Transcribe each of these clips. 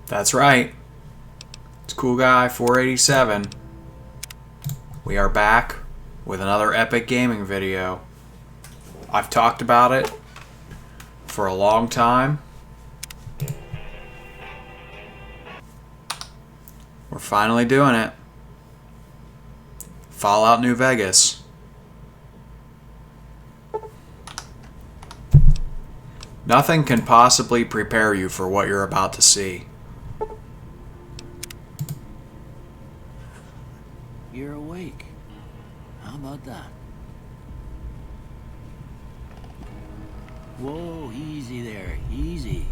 That's right. It's Cool Guy 487. We are back with another epic gaming video. I've talked about it for a long time. We're finally doing it. Fallout New Vegas. Nothing can possibly prepare you for what you're about to see. You're awake. How about that? Whoa, easy there, easy.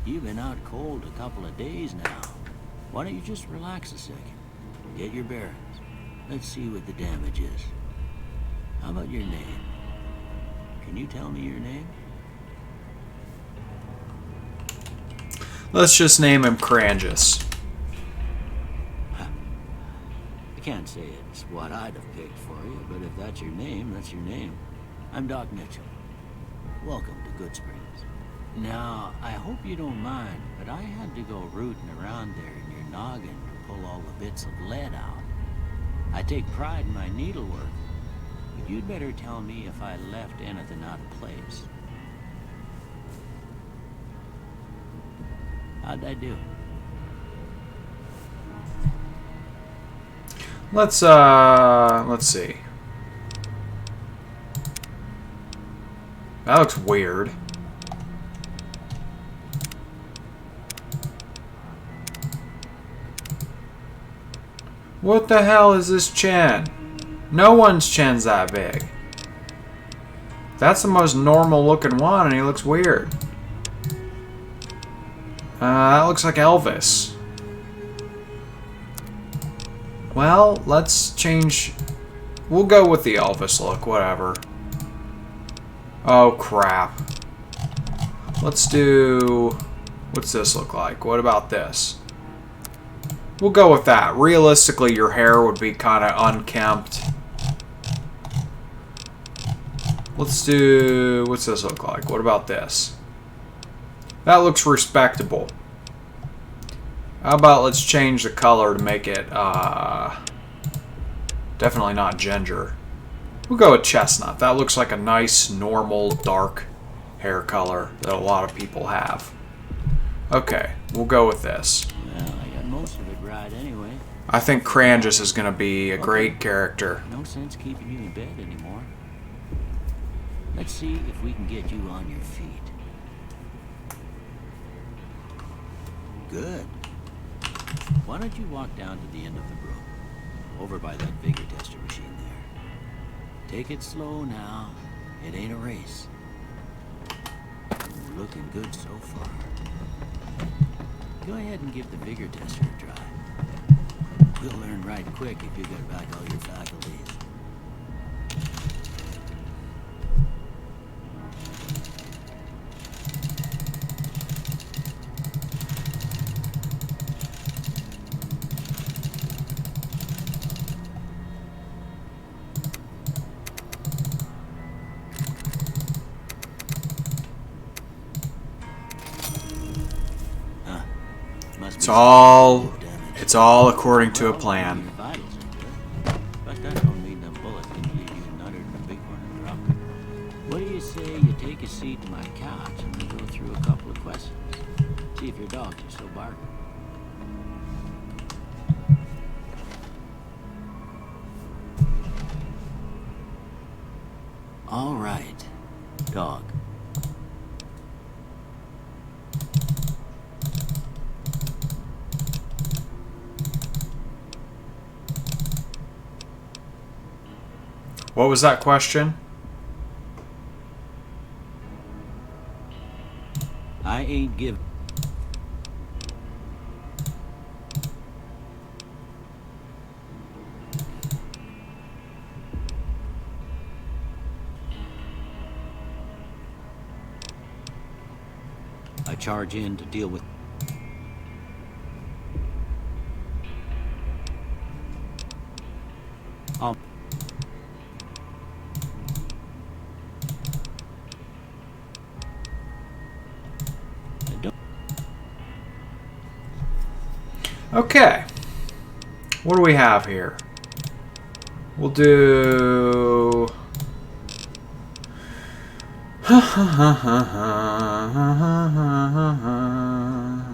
You've been out cold a couple of days now. Why don't you just relax a second? Get your bearings. Let's see what the damage is. How about your name? Can you tell me your name? Let's just name him Crangus. I can't say it's what I'd have picked for you, but if that's your name, that's your name. I'm Doc Mitchell. Welcome to Goodsprings. Now, I hope you don't mind, but I had to go rooting around there in your noggin to pull all the bits of lead out. I take pride in my needlework, but you'd better tell me if I left anything out of place. How'd I do? Let's see. That looks weird. What the hell is this chin? No one's chin's that big. That's the most normal looking one, and he looks weird. That looks like Elvis. Well, let's change. We'll go with the Elvis look, whatever. Oh, crap. Let's do... What's this look like? What about this? We'll go with that. Realistically, your hair would be kind of unkempt. Let's do... What's this look like? What about this? That looks respectable. How about let's change the color to make it, definitely not ginger. We'll go with chestnut. That looks like a nice, normal, dark hair color that a lot of people have. Okay, we'll go with this. Well, I got most of it right anyway. I think Crangus is going to be a great character. No sense keeping you in bed anymore. Let's see if we can get you on your feet. Good. Why don't you walk down to the end of the room, over by that vigor tester machine there. Take it slow now. It ain't a race. You're looking good so far. Go ahead and give the vigor tester a try. We'll learn right quick if you get back all your faculties. It's all according to a plan. What do you say you take a seat in my couch and we go through a couple of questions? See if your dogs are still barking. All right, dog. What was that question? I ain't give. I charge in to deal with. Okay. What do we have here? We'll do...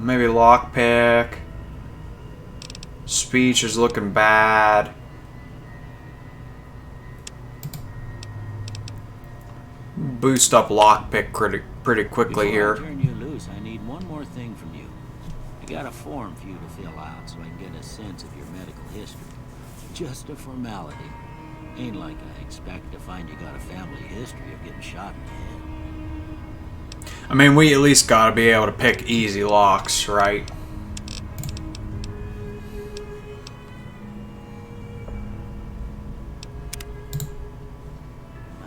maybe lockpick. Speech is looking bad. Boost up lockpick pretty quickly here. Before I turn you loose, I need one more thing from you. I got a form for you to fill out so I can get a sense of your medical history. Just a formality. Ain't like I expect to find you got a family history of getting shot in the head. I mean, we at least gotta be able to pick easy locks, right?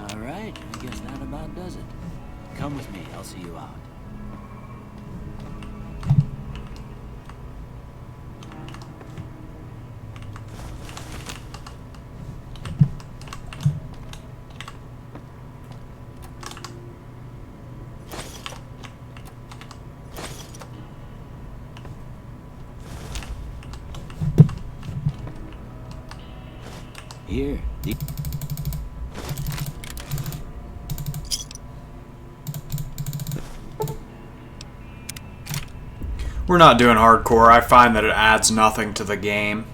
Alright, I guess that about does it. Come with me, I'll see you out. Here, We're not doing hardcore. I find that it adds nothing to the game.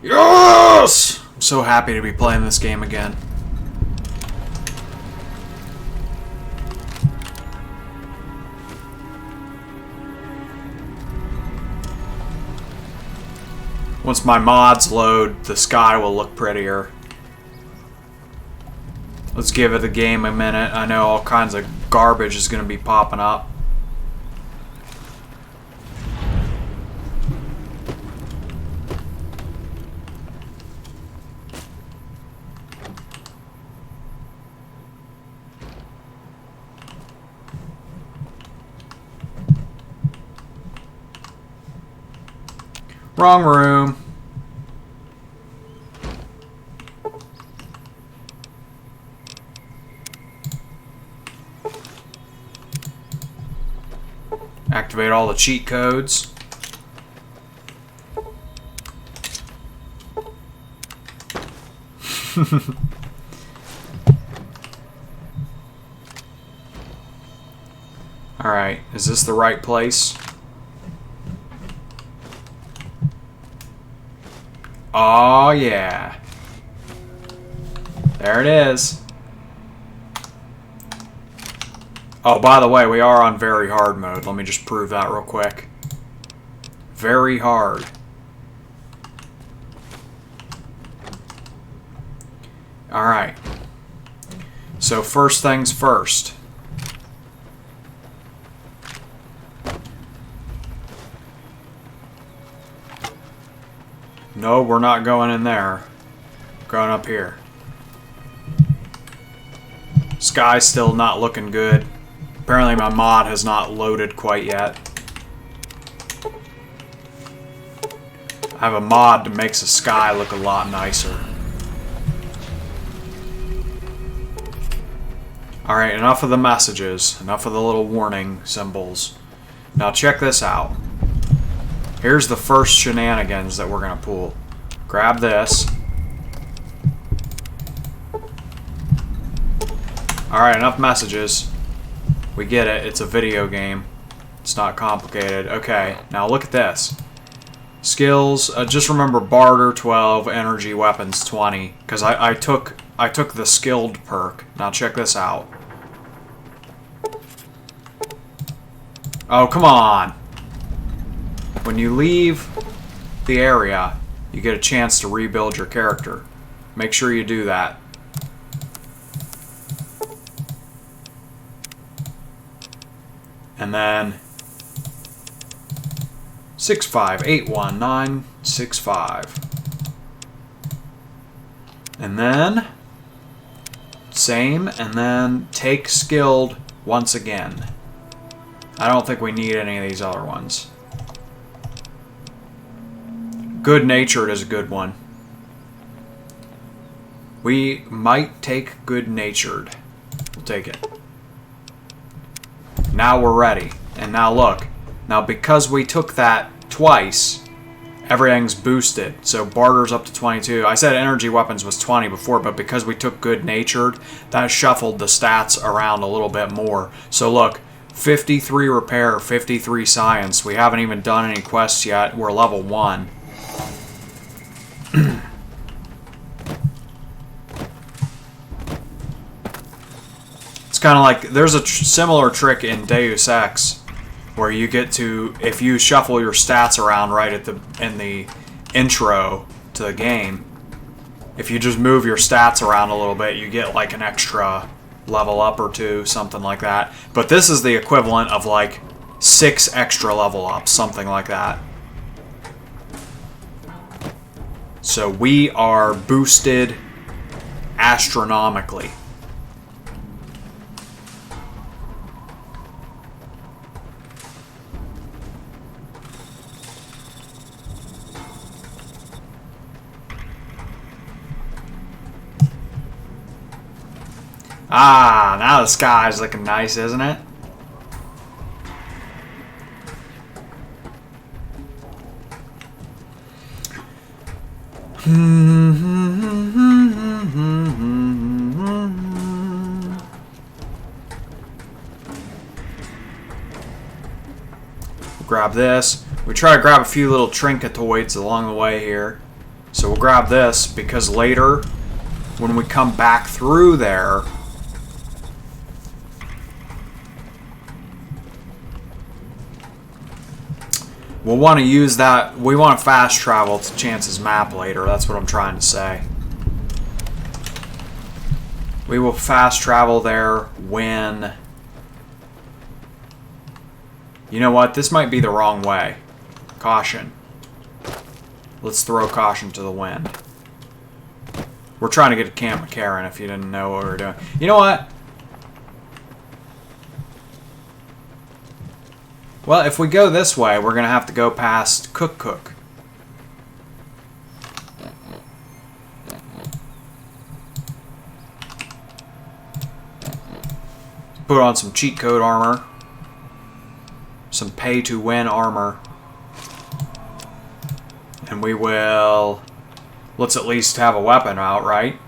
Yes! I'm so happy to be playing this game again. Once my mods load, the sky will look prettier. Let's give it the game a minute. I know all kinds of garbage is going to be popping up. Wrong room. Activate all the cheat codes. Alright, is this the right place? Oh yeah. There it is. Oh, by the way, we are on very hard mode. Let me just prove that real quick. Very hard. Alright. So first things first. No, we're not going in there. We're going up here. Sky's still not looking good. Apparently my mod has not loaded quite yet. I have a mod that makes the sky look a lot nicer. Alright, enough of the messages. Enough of the little warning symbols. Now check this out. Here's the first shenanigans that we're going to pull. Grab this. Alright, enough messages. We get it. It's a video game. It's not complicated. Okay, now look at this. Skills. Just remember barter 12, energy weapons 20. Because I took the skilled perk. Now check this out. Oh, come on. When you leave the area, you get a chance to rebuild your character. Make sure you do that. And then 6581965. And then same, and then take skilled once again. I don't think we need any of these other ones. Good-natured is a good one. We might take good-natured. We'll take it. Now we're ready. And now look. Now because we took that twice, everything's boosted. So barter's up to 22. I said energy weapons was 20 before, but because we took good-natured, that shuffled the stats around a little bit more. So look, 53 repair, 53 science. We haven't even done any quests yet. We're level 1. It's kind of like, there's a similar trick in Deus Ex where you get to, if you shuffle your stats around right at in the intro to the game, if you just move your stats around a little bit, you get like an extra level up or 2, something like that. But this is the equivalent of like 6 extra level ups, something like that. So we are boosted astronomically. Ah, now the sky's looking nice, isn't it? Grab this. We try to grab a few little trinketoids along the way here. So we'll grab this because later, when we come back through there, we'll want to use that. We want to fast travel to Chance's map later. That's what I'm trying to say. We will fast travel there when... You know what? This might be the wrong way. Caution. Let's throw caution to the wind. We're trying to get to Camp McCarran if you didn't know what we were doing. You know what? Well, if we go this way, we're going to have to go past Cook. Put on some cheat code armor. Some pay-to-win armor. And we will... Let's at least have a weapon out, right?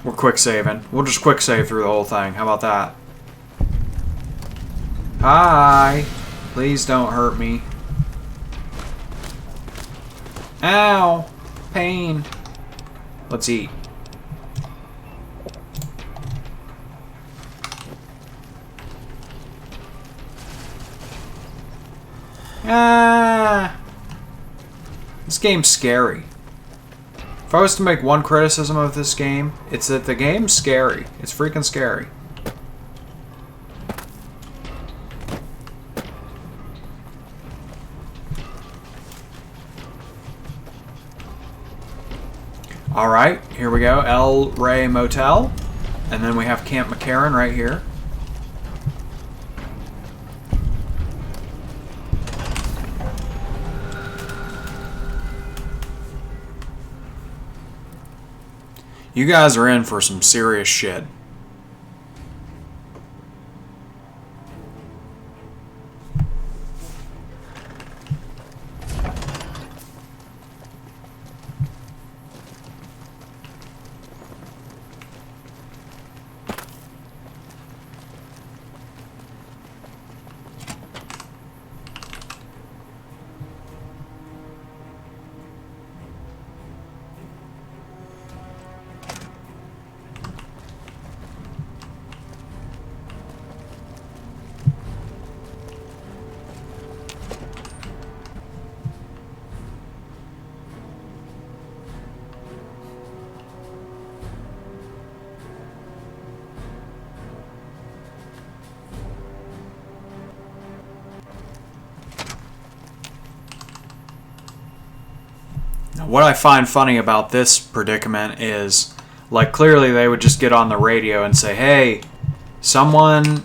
We're quick saving. We'll just quick save through the whole thing. How about that? Hi! Please don't hurt me. Ow! Pain. Let's eat. Ah! This game's scary. If I was to make one criticism of this game, it's that the game's scary. It's freaking scary. Alright, here we go. El Rey Motel. And then we have Camp McCarran right here. You guys are in for some serious shit. What I find funny about this predicament is, like, clearly they would just get on the radio and say, hey, someone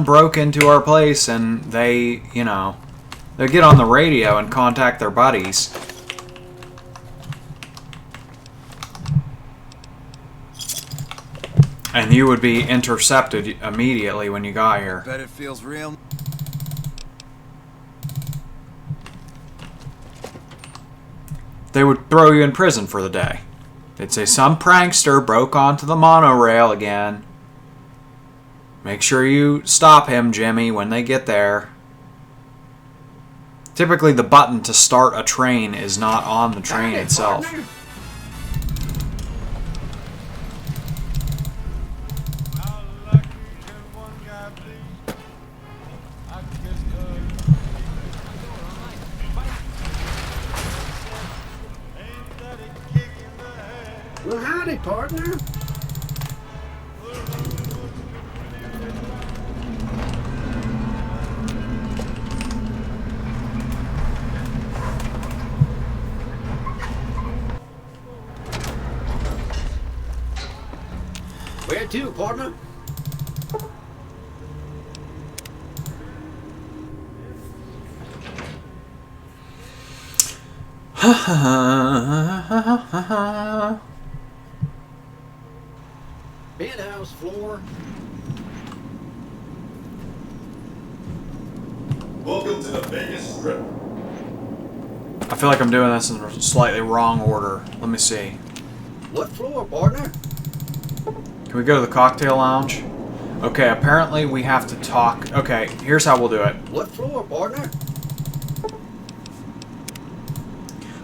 broke into our place, and they get on the radio and contact their buddies. And you would be intercepted immediately when you got here. Bet it feels real. They would throw you in prison for the day. They'd say some prankster broke onto the monorail again. Make sure you stop him, Jimmy, when they get there. Typically, the button to start a train is not on the train itself. Well, howdy, partner. Where to, partner? Penthouse floor. Welcome to the Vegas Strip. I feel like I'm doing this in a slightly wrong order. Let me see. What floor, partner? Can we go to the cocktail lounge? Okay, apparently we have to talk. Okay, here's how we'll do it. What floor, partner?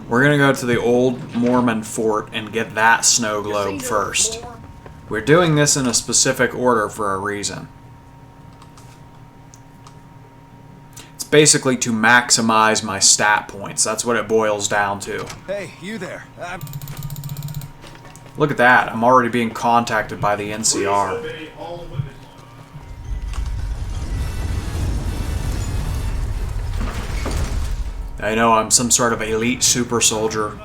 We're going to go to the old Mormon fort and get that snow globe Casino first. floor? We're doing this in a specific order for a reason. It's basically to maximize my stat points. That's what it boils down to. Hey, you there. Look at that. I'm already being contacted by the NCR. Obey all witnesses. I know I'm some sort of elite super soldier.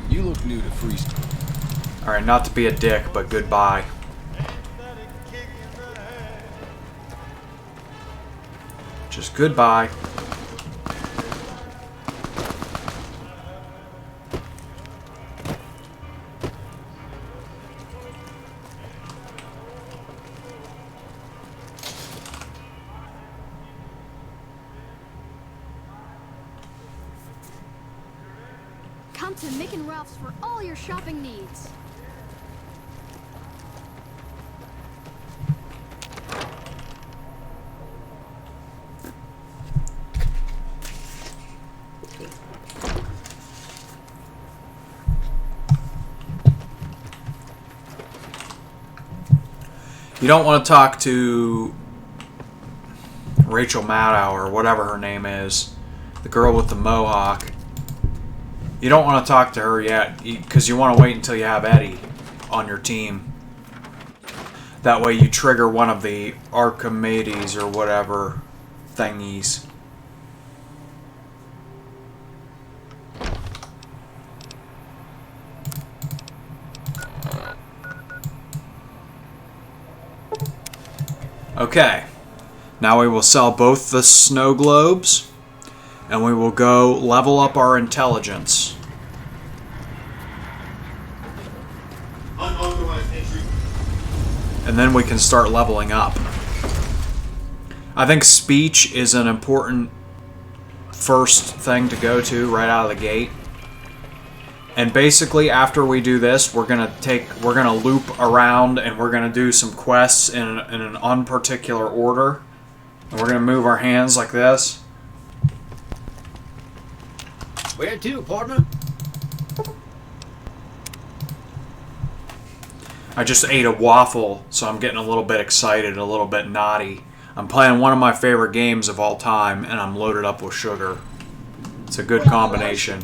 You look new to freeze. Alright, not to be a dick, but goodbye. Just goodbye. Come to Mick and Ralph's for all your shopping needs. You don't want to talk to Rachel Maddow or whatever her name is, the girl with the mohawk. You don't want to talk to her yet because you want to wait until you have Eddie on your team. That way you trigger one of the Archimedes or whatever thingies. Okay, now we will sell both the snow globes, and we will go level up our intelligence. Unauthorized entry. And then we can start leveling up. I think speech is an important first thing to go to right out of the gate. And basically, after we do this, we're gonna loop around and we're gonna do some quests in an unparticular order. And we're gonna move our hands like this. Where to, partner? I just ate a waffle, so I'm getting a little bit excited, a little bit naughty. I'm playing one of my favorite games of all time, and I'm loaded up with sugar. It's a good combination.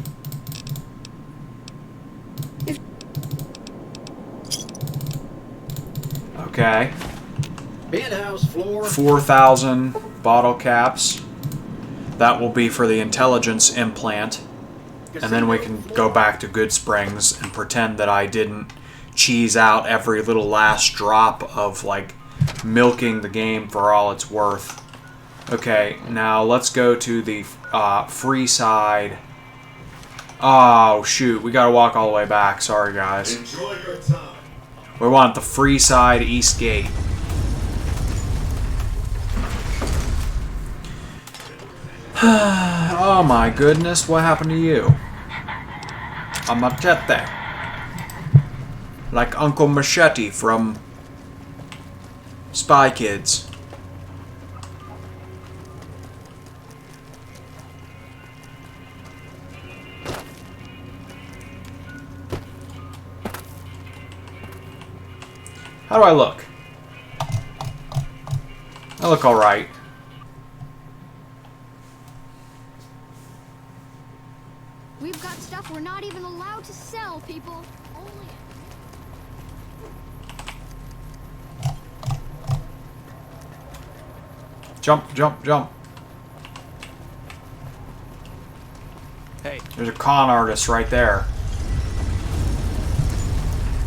Okay. Penthouse floor. 4,000 bottle caps. That will be for the intelligence implant. And then we can go back to Goodsprings and pretend that I didn't cheese out every little last drop of, like, milking the game for all it's worth. Okay, now let's go to the free side. Oh, shoot. We gotta walk all the way back. Sorry, guys. Enjoy your time. We want the free side east gate. Oh my goodness, what happened to you? A machete. Like Uncle Machete from Spy Kids. How do I look? I look alright. We've got stuff we're not even allowed to sell, people. Only. Jump, jump, jump. Hey. There's a con artist right there.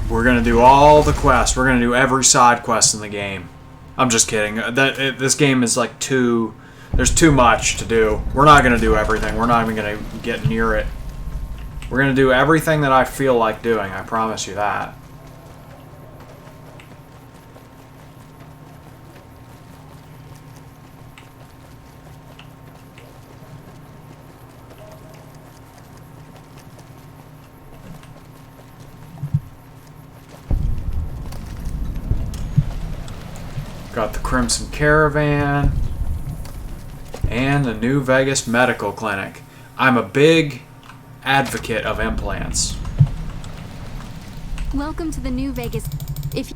We're gonna do all the quests. We're gonna do every side quest in the game. I'm just kidding. This game is like there's too much to do. We're not gonna do everything. We're not even gonna get near it. We're gonna do everything that I feel like doing. I promise you that. Got the Crimson Caravan and the New Vegas Medical Clinic. I'm a big advocate of implants. Welcome to the New Vegas. If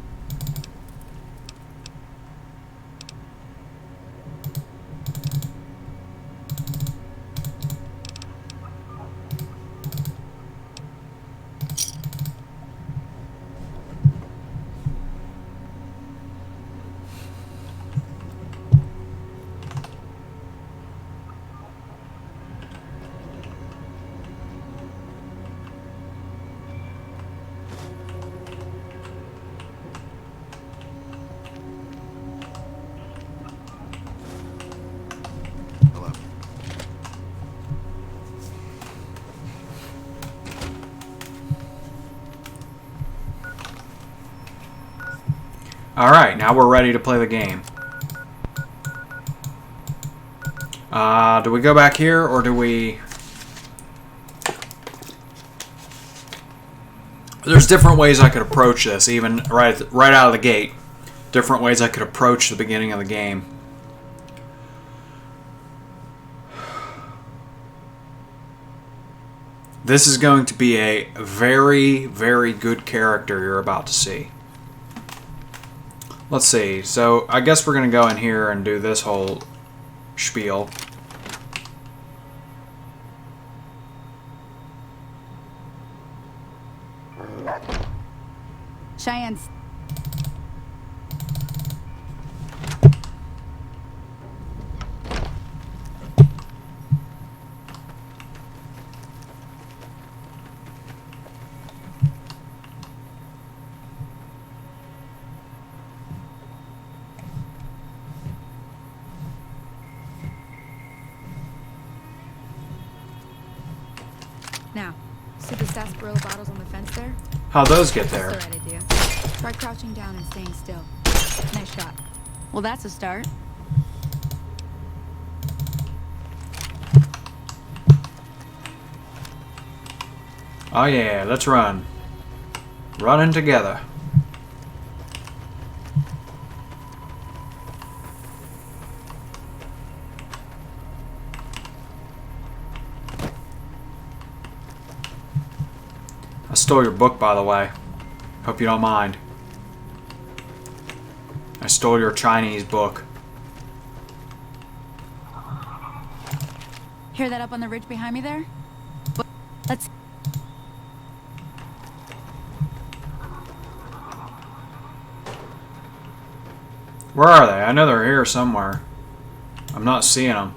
Hello. Alright, now we're ready to play the game. Do we go back here or do we... There's different ways I could approach this, even right out of the gate. Different ways I could approach the beginning of the game. This is going to be a very, very good character you're about to see. Let's see. So, I guess we're going to go in here and do this whole spiel. Cheyenne's. Now, see the sarsaparilla bottles on the fence there? How'd those get That's there? the right idea. Try crouching down and staying still. Nice shot. Well, that's a start. Oh yeah, let's run. Running together. I stole your book, by the way. Hope you don't mind. I stole your Chinese book. Hear that up on the ridge behind me there? Let's... Where are they? I know they're here somewhere. I'm not seeing them.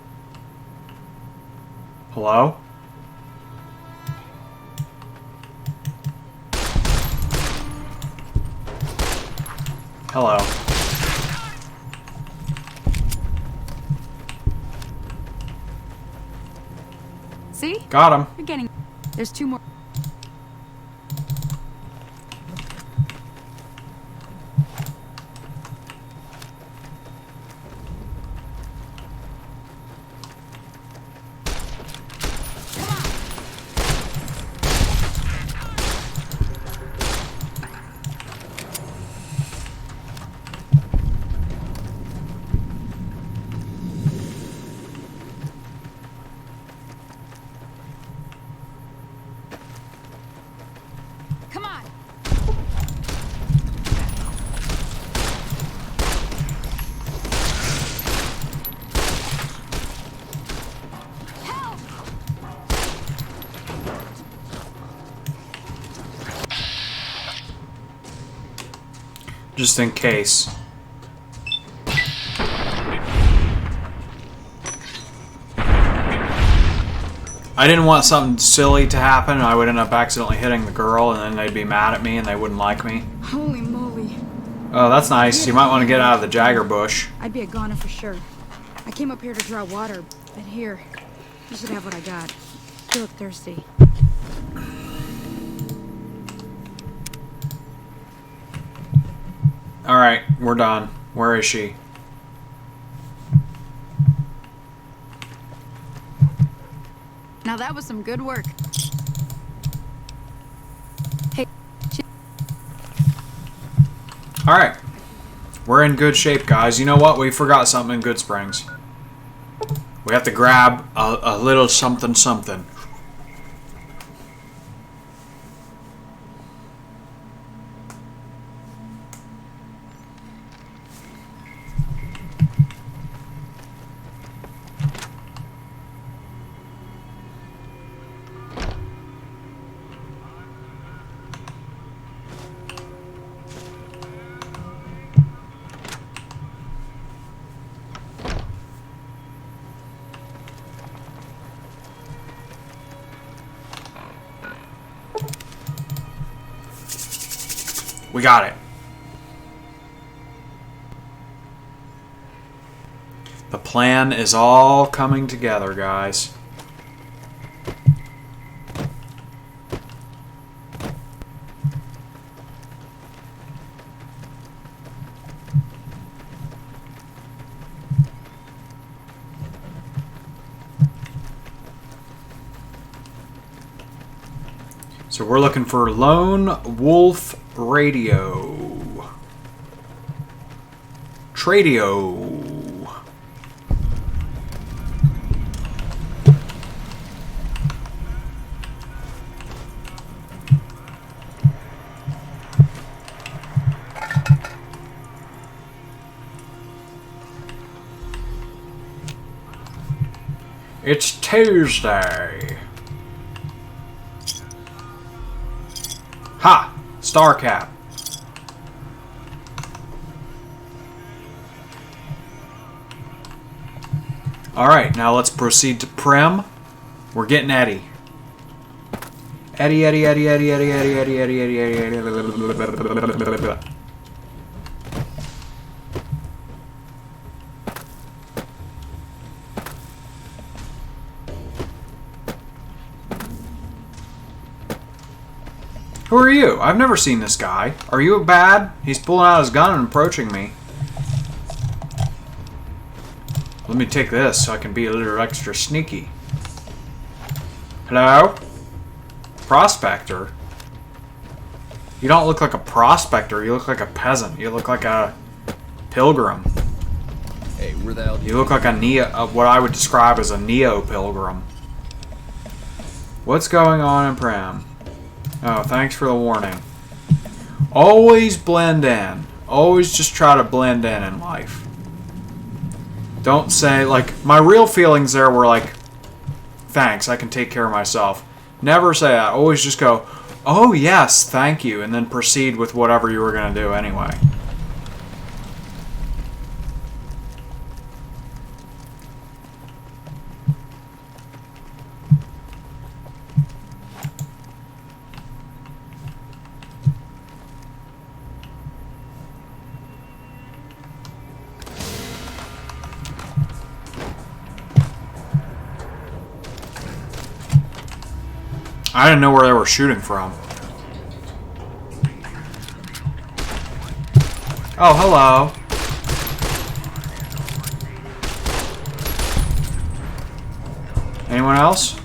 Hello? Hello. See? Got him. You're getting... There's 2 more. Come on! Help! Just in case. I didn't want something silly to happen and I would end up accidentally hitting the girl and then they'd be mad at me and they wouldn't like me. Holy moly. Oh, that's nice. You might want to get out of the Jagger bush. I'd be a goner for sure. I came up here to draw water, but here, you should have what I got. You look thirsty. Alright, we're done. Where is she? Now that was some good work. Hey, Alright. We're in good shape, guys. You know what? We forgot something in Goodsprings. We have to grab a little something something. We got it. The plan is all coming together, guys. So we're looking for Lone Wolf Radio. Tradio. It's Tuesday. Ha! Star Cap. Alright, now let's proceed to Prem. We're getting Eddie. Eddie. Who are you? I've never seen this guy. Are you bad? He's pulling out his gun and approaching me. Let me take this so I can be a little extra sneaky. Hello? Prospector? You don't look like a prospector. You look like a peasant. You look like a pilgrim. Hey, where the hell do You look like a what I would describe as a neo-pilgrim. What's going on in Prem? Oh, thanks for the warning. Always blend in. Always just try to blend in life. Don't say, like, my real feelings there were like, thanks, I can take care of myself. Never say that. Always just go, oh yes, thank you, and then proceed with whatever you were going to do anyway. I didn't know where they were shooting from. Oh, hello. Anyone else?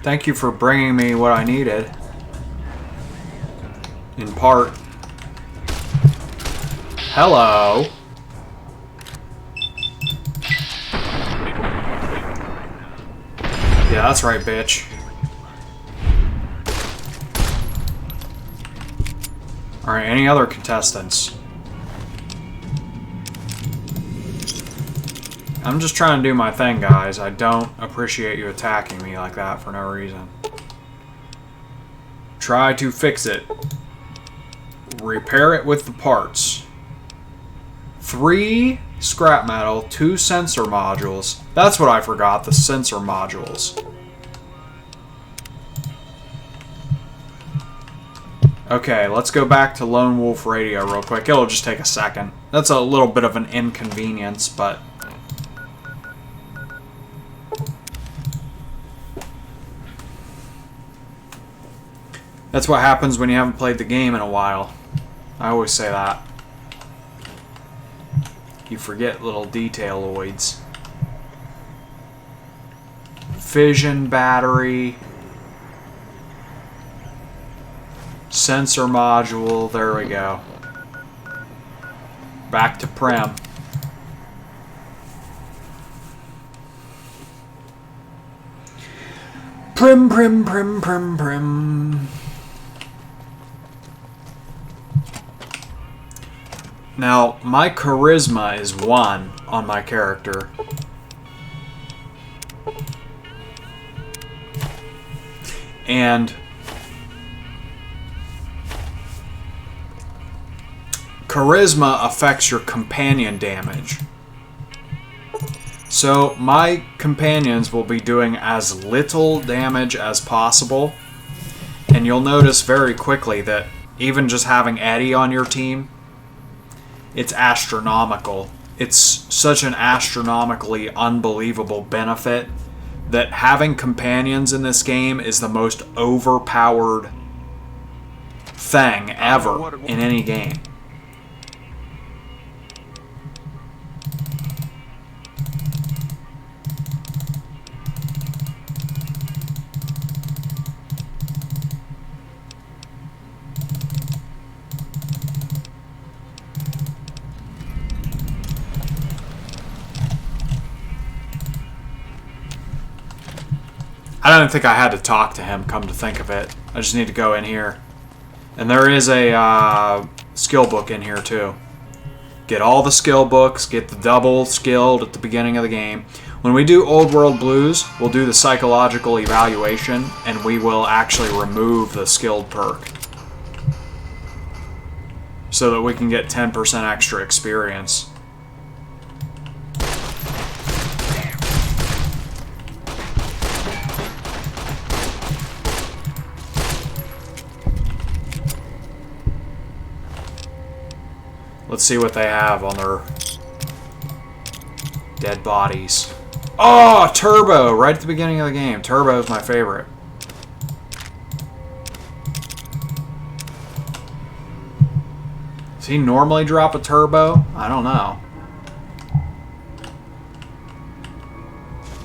Thank you for bringing me what I needed. In part. Hello. Yeah, that's right, bitch. Alright, any other contestants? I'm just trying to do my thing, guys. I don't appreciate you attacking me like that for no reason. Try to fix it. Repair it with the parts. 3 scrap metal, 2 sensor modules. That's what I forgot, the sensor modules. Okay, let's go back to Lone Wolf Radio real quick. It'll just take a second. That's a little bit of an inconvenience, but... that's what happens when you haven't played the game in a while. I always say that. You forget little detailoids. Fission battery. Sensor module. There we go. Back to Prem. Prim. Now, my charisma is 1 on my character. And charisma affects your companion damage. So, my companions will be doing as little damage as possible. And you'll notice very quickly that even just having Eddie on your team, it's astronomical. It's such an astronomically unbelievable benefit that having companions in this game is the most overpowered thing ever in any game. I don't think I had to talk to him, come to think of it. I just need to go in here. And there is a skill book in here too. Get all the skill books, get the double skilled at the beginning of the game. When we do Old World Blues, we'll do the psychological evaluation and we will actually remove the skilled perk. So that we can get 10% extra experience. Let's see what they have on their dead bodies. Oh, Turbo! Right at the beginning of the game. Turbo is my favorite. Does he normally drop a Turbo? I don't know.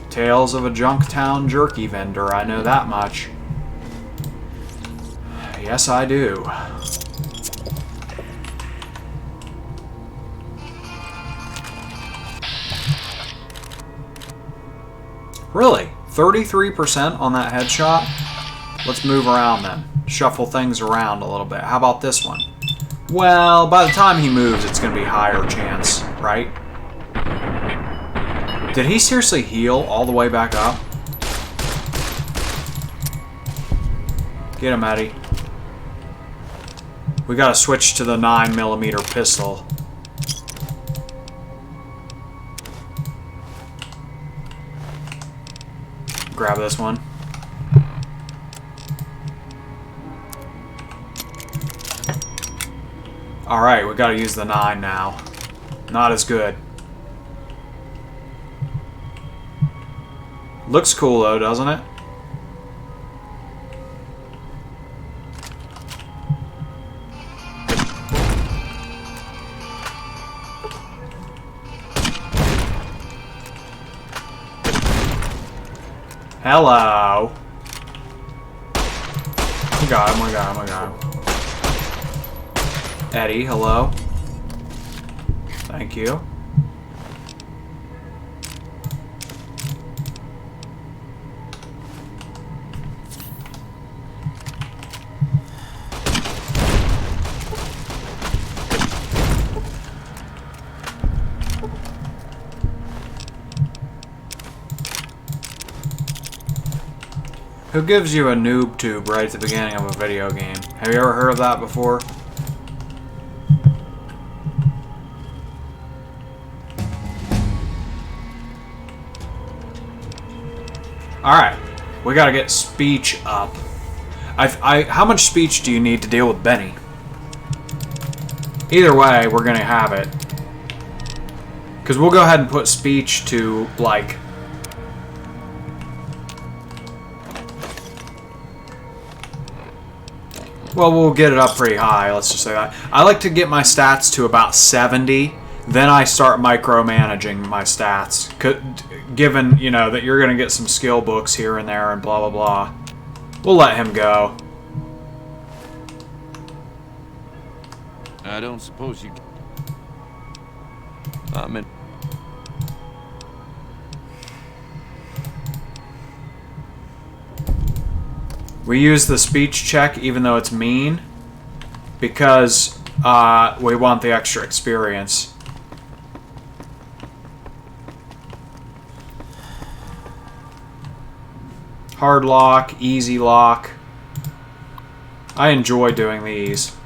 Tales of a Junktown jerky vendor. I know that much. Yes, I do. Really? 33% on that headshot? Let's move around then. Shuffle things around a little bit. How about this one? Well, by the time he moves, it's going to be higher chance, right? Did he seriously heal all the way back up? Get him, Eddie. We got to switch to the 9mm pistol. Grab this one. Alright, we gotta use the 9 now. Not as good. Looks cool though, doesn't it? Hello. I got him, I got him, I got him. Eddie, hello. Thank you. Who gives you a noob tube right at the beginning of a video game? Have you ever heard of that before? Alright, we gotta get speech up. How much speech do you need to deal with Benny? Either way, we're gonna have it. Because we'll go ahead and put speech to, like... Well, we'll get it up pretty high, let's just say that. I like to get my stats to about 70, then I start micromanaging my stats. Given, you know, that you're going to get some skill books here and there and blah, blah, blah. We'll let him go. I don't suppose you... I'm in... We use the speech check even though it's mean because we want the extra experience. Hard lock, easy lock. I enjoy doing these.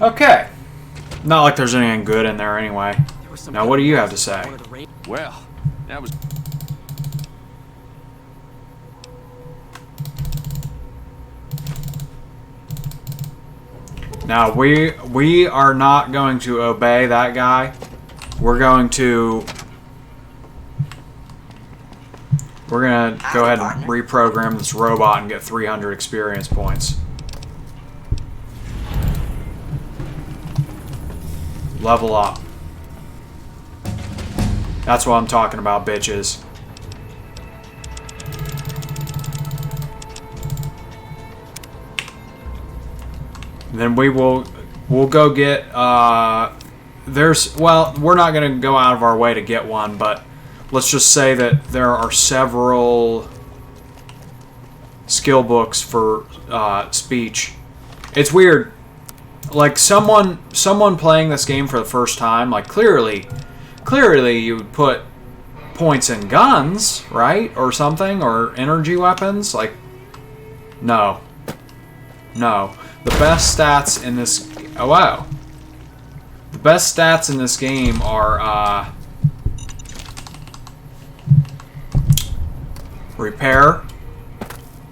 Okay. Not like there's anything good in there anyway. Now, what do you have to say? Well, that was... Now, we are not going to obey that guy. We're going to go ahead and reprogram this robot and get 300 experience points. Level up. That's what I'm talking about, bitches. Then we'll go get well, we're not going to go out of our way to get one, but let's just say that there are several skill books for speech. It's weird. Like someone playing this game for the first time, like clearly you would put points in guns, right? Or something, or energy weapons. Like, no. The best stats in this... Oh, wow. The best stats in this game are, repair,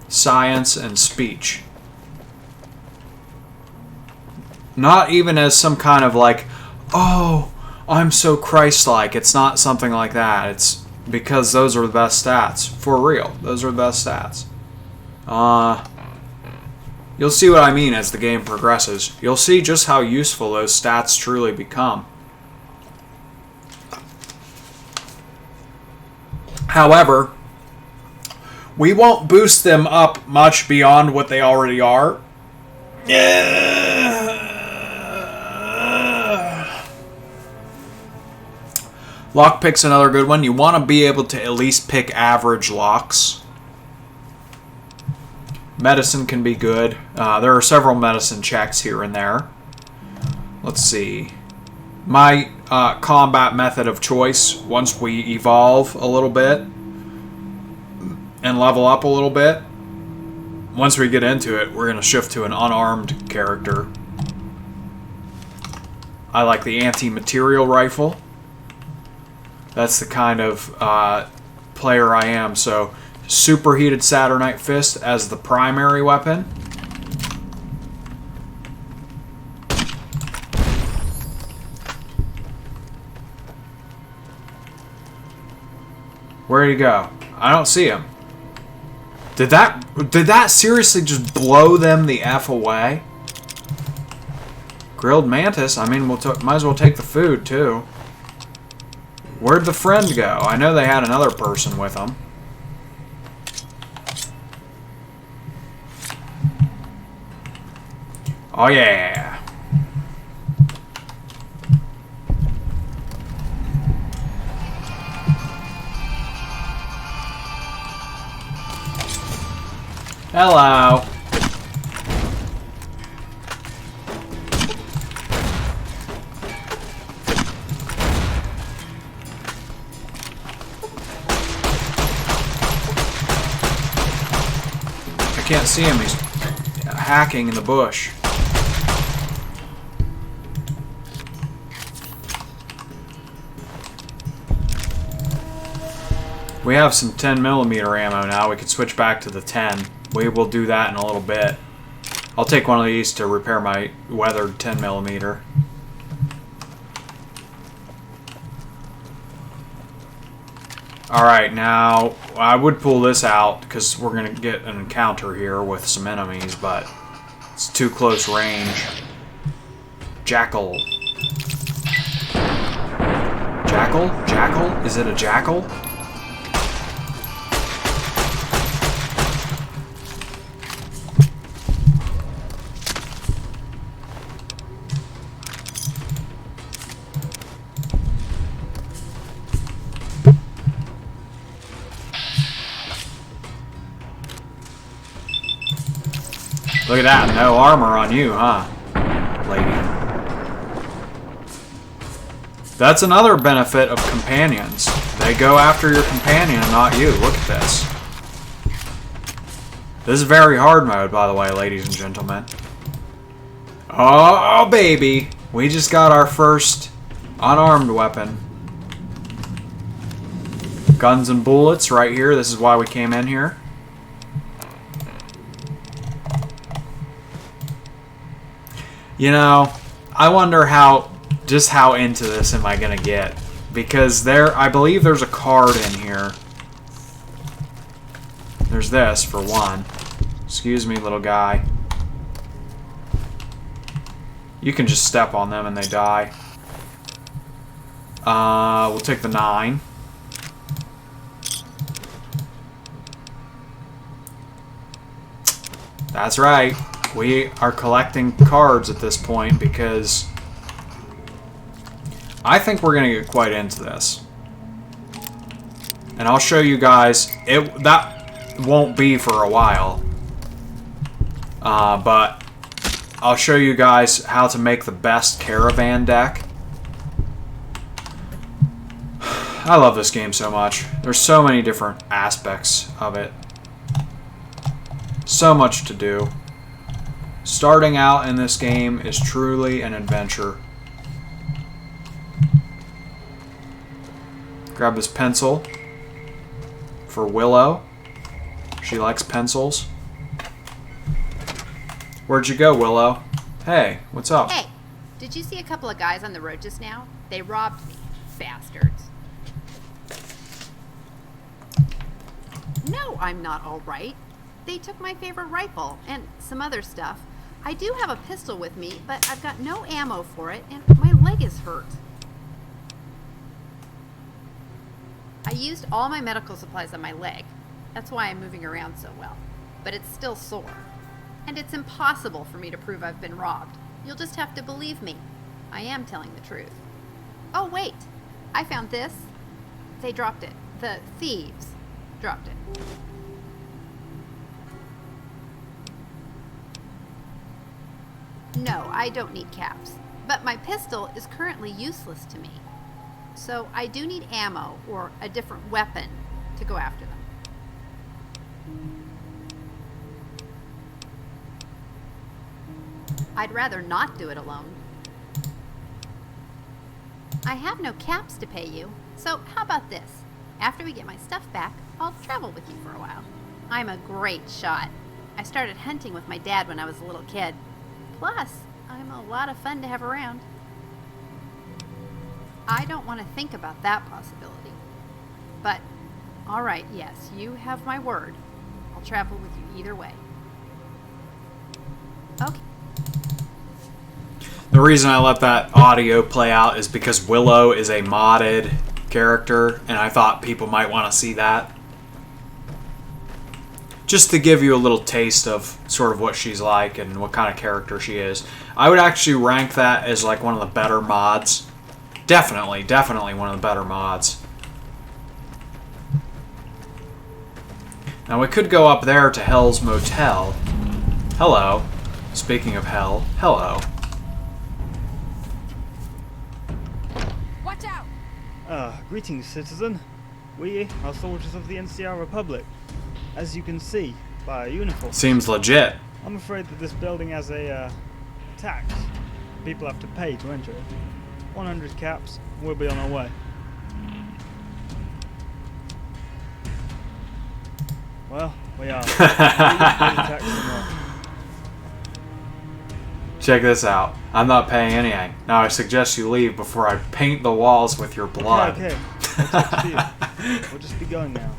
science, and speech. Not even as some kind of like, oh, I'm so Christ-like. It's not something like that. It's because those are the best stats. For real. Those are the best stats. You'll see what I mean as the game progresses. You'll see just how useful those stats truly become. However, we won't boost them up much beyond what they already are. Lockpick's another good one. You want to be able to at least pick average locks. Medicine can be good. There are several medicine checks here and there. Let's see. My combat method of choice, once we evolve a little bit and level up a little bit, once we get into it, we're going to shift to an unarmed character. I like the anti-material rifle. That's the kind of player I am, so superheated Saturnite Fist as the primary weapon. Where'd he go? I don't see him. Did that seriously just blow them the F away? Grilled mantis? I mean, might as well take the food, too. Where'd the friend go? I know they had another person with them. Oh, yeah. Hello. I can't see him. He's hacking in the bush. We have some 10mm ammo now. We can switch back to the 10. We will do that in a little bit. I'll take one of these to repair my weathered 10mm. Alright, now I would pull this out because we're going to get an encounter here with some enemies, but it's too close range. Jackal. Jackal? Jackal? Is it a jackal? Look at that, no armor on you, huh, lady? That's another benefit of companions. They go after your companion and not you. Look at this. This is very hard mode, by the way, ladies and gentlemen. Oh, baby. We just got our first unarmed weapon. Guns and bullets right here. This is why we came in here. You know, I wonder just how into this am I gonna get, because I believe there's a card in here. There's this for one. Excuse me, little guy. You can just step on them and they die. We'll take the 9. That's right. We are collecting cards at this point because I think we're going to get quite into this. And I'll show you guys, that won't be for a while. But I'll show you guys how to make the best caravan deck. I love this game so much. There's so many different aspects of it. So much to do. Starting out in this game is truly an adventure. Grab this pencil for Willow. She likes pencils. Where'd you go, Willow? Hey, what's up? Hey, did you see a couple of guys on the road just now? They robbed me. Bastards. No, I'm not all right. They took my favorite rifle and some other stuff. I do have a pistol with me, but I've got no ammo for it, and my leg is hurt. I used all my medical supplies on my leg. That's why I'm moving around so well. But it's still sore. And it's impossible for me to prove I've been robbed. You'll just have to believe me. I am telling the truth. Oh, wait. I found this. They dropped it. The thieves dropped it. No, I don't need caps, but my pistol is currently useless to me. So I do need ammo or a different weapon to go after them. I'd rather not do it alone. I have no caps to pay you, so how about this? After we get my stuff back, I'll travel with you for a while. I'm a great shot. I started hunting with my dad when I was a little kid. Plus, I'm a lot of fun to have around. I don't want to think about that possibility. But, alright, yes, you have my word. I'll travel with you either way. Okay. The reason I let that audio play out is because Willow is a modded character, and I thought people might want to see that. Just to give you a little taste of sort of what she's like and what kind of character she is. I would actually rank that as like one of the better mods. Definitely one of the better mods. Now we could go up there to Hell's Motel. Hello. Speaking of hell, hello. Watch out! Greetings, citizen. We are soldiers of the NCR Republic. As you can see by our uniform. Seems legit. I'm afraid that this building has a tax. People have to pay to enter it. 100 caps, we'll be on our way. Well, we are. Check this out. I'm not paying anything. Now I suggest you leave before I paint the walls with your blood. Okay. That's up to you. We'll just be going now.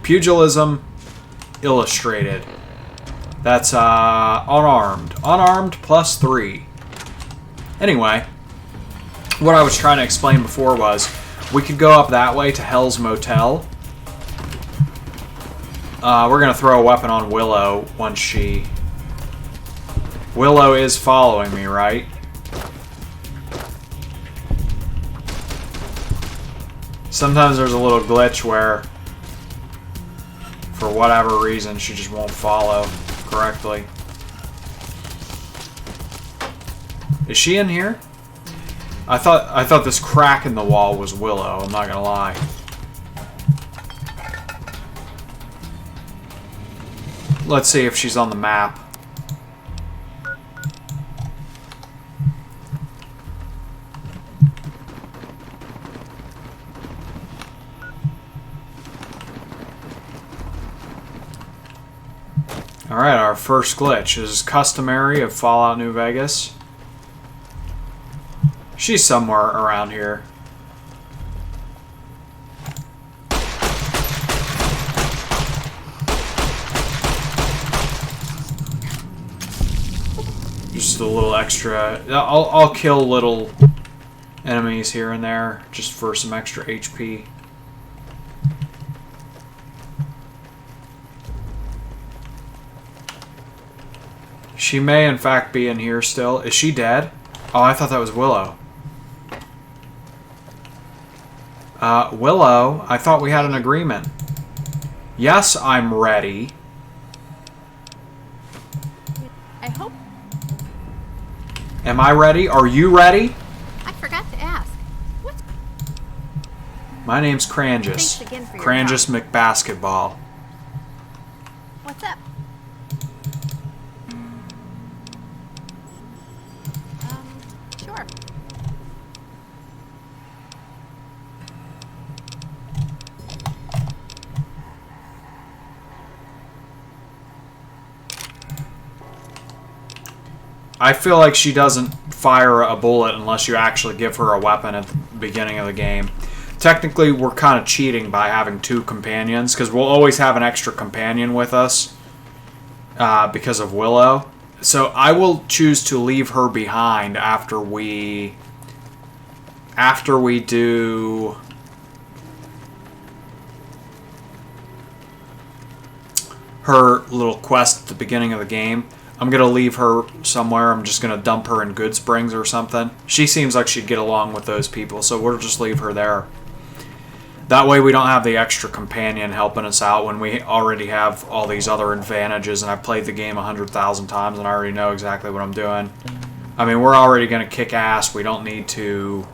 Pugilism Illustrated. That's unarmed. Unarmed plus 3. Anyway, what I was trying to explain before was we could go up that way to Hell's Motel. We're going to throw a weapon on Willow once she... Willow is following me, right? Sometimes there's a little glitch where, for whatever reason, she just won't follow correctly. Is she in here? I thought this crack in the wall was Willow, I'm not gonna lie. Let's see if she's on the map. Alright, our first glitch is customary of Fallout New Vegas. She's somewhere around here. Just a little extra. I'll kill little enemies here and there just for some extra HP. She may in fact be in here still. Is she dead? Oh, I thought that was Willow. Willow, I thought we had an agreement. Yes, I'm ready. I hope... Am I ready? Are you ready? I forgot to ask. What's... My name's Crangus. Thanks again for your Crangus McBasketball. What's up? Sure. I feel like she doesn't fire a bullet unless you actually give her a weapon at the beginning of the game. Technically, we're kind of cheating by having 2 companions, because we'll always have an extra companion with us because of Willow. So I will choose to leave her behind after we do her little quest at the beginning of the game. I'm going to leave her somewhere. I'm just going to dump her in Goodsprings or something. She seems like she'd get along with those people, so we'll just leave her there. That way we don't have the extra companion helping us out when we already have all these other advantages, and I've played the game 100,000 times and I already know exactly what I'm doing. I mean, we're already going to kick ass. We don't need to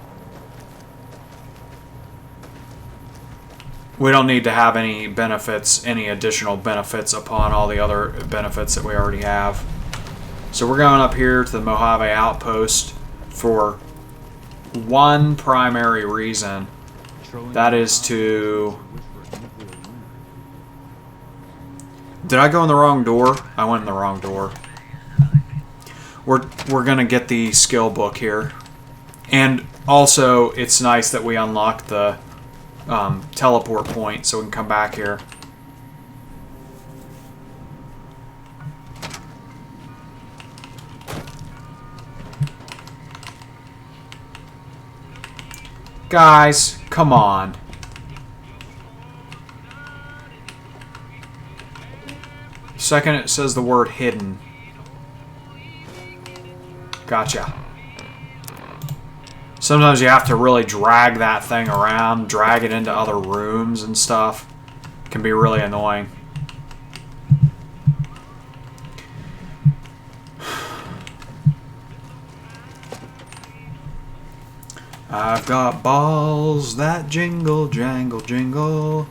we don't need to have any benefits, any additional benefits upon all the other benefits that we already have. So we're going up here to the Mojave Outpost for one primary reason. That is to... Did I go in the wrong door? I went in the wrong door. We're gonna get the skill book here. And also, it's nice that we unlocked the teleport point so we can come back here. Guys, come on. Second it says the word hidden. Gotcha. Sometimes you have to really drag that thing around, drag it into other rooms and stuff. It can be really annoying. I've got balls that jingle, jangle, jingle.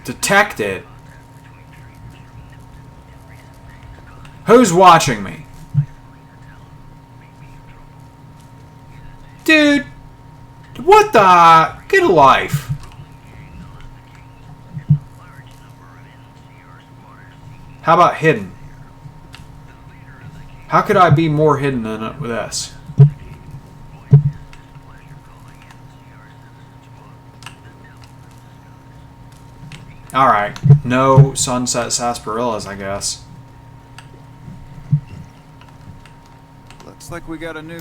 Detected. Who's watching me? Dude, what the? Get a life. How about hidden? How could I be more hidden than this? Alright, no sunset sarsaparillas, I guess. Looks like we got a new...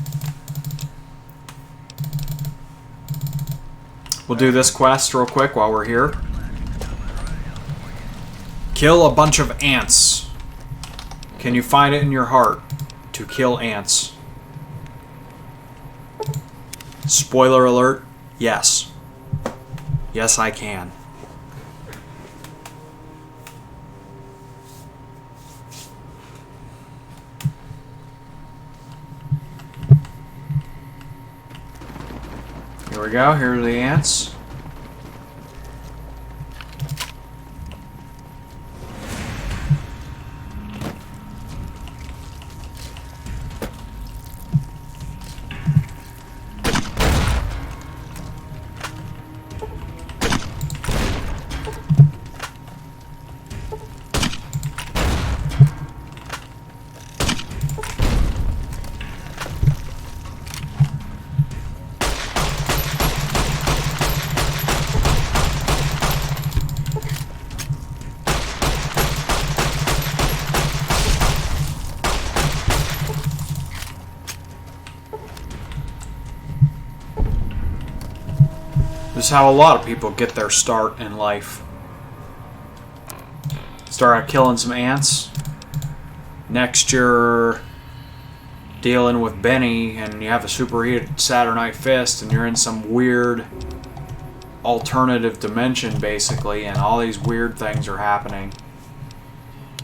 We'll do this quest real quick while we're here. Kill a bunch of ants. Can you find it in your heart to kill ants? Spoiler alert, yes. Yes, I can. Here we go, here are the ants. This is how a lot of people get their start in life. Start out killing some ants. Next you're dealing with Benny and you have a superheated Saturnite fist and you're in some weird alternative dimension basically and all these weird things are happening.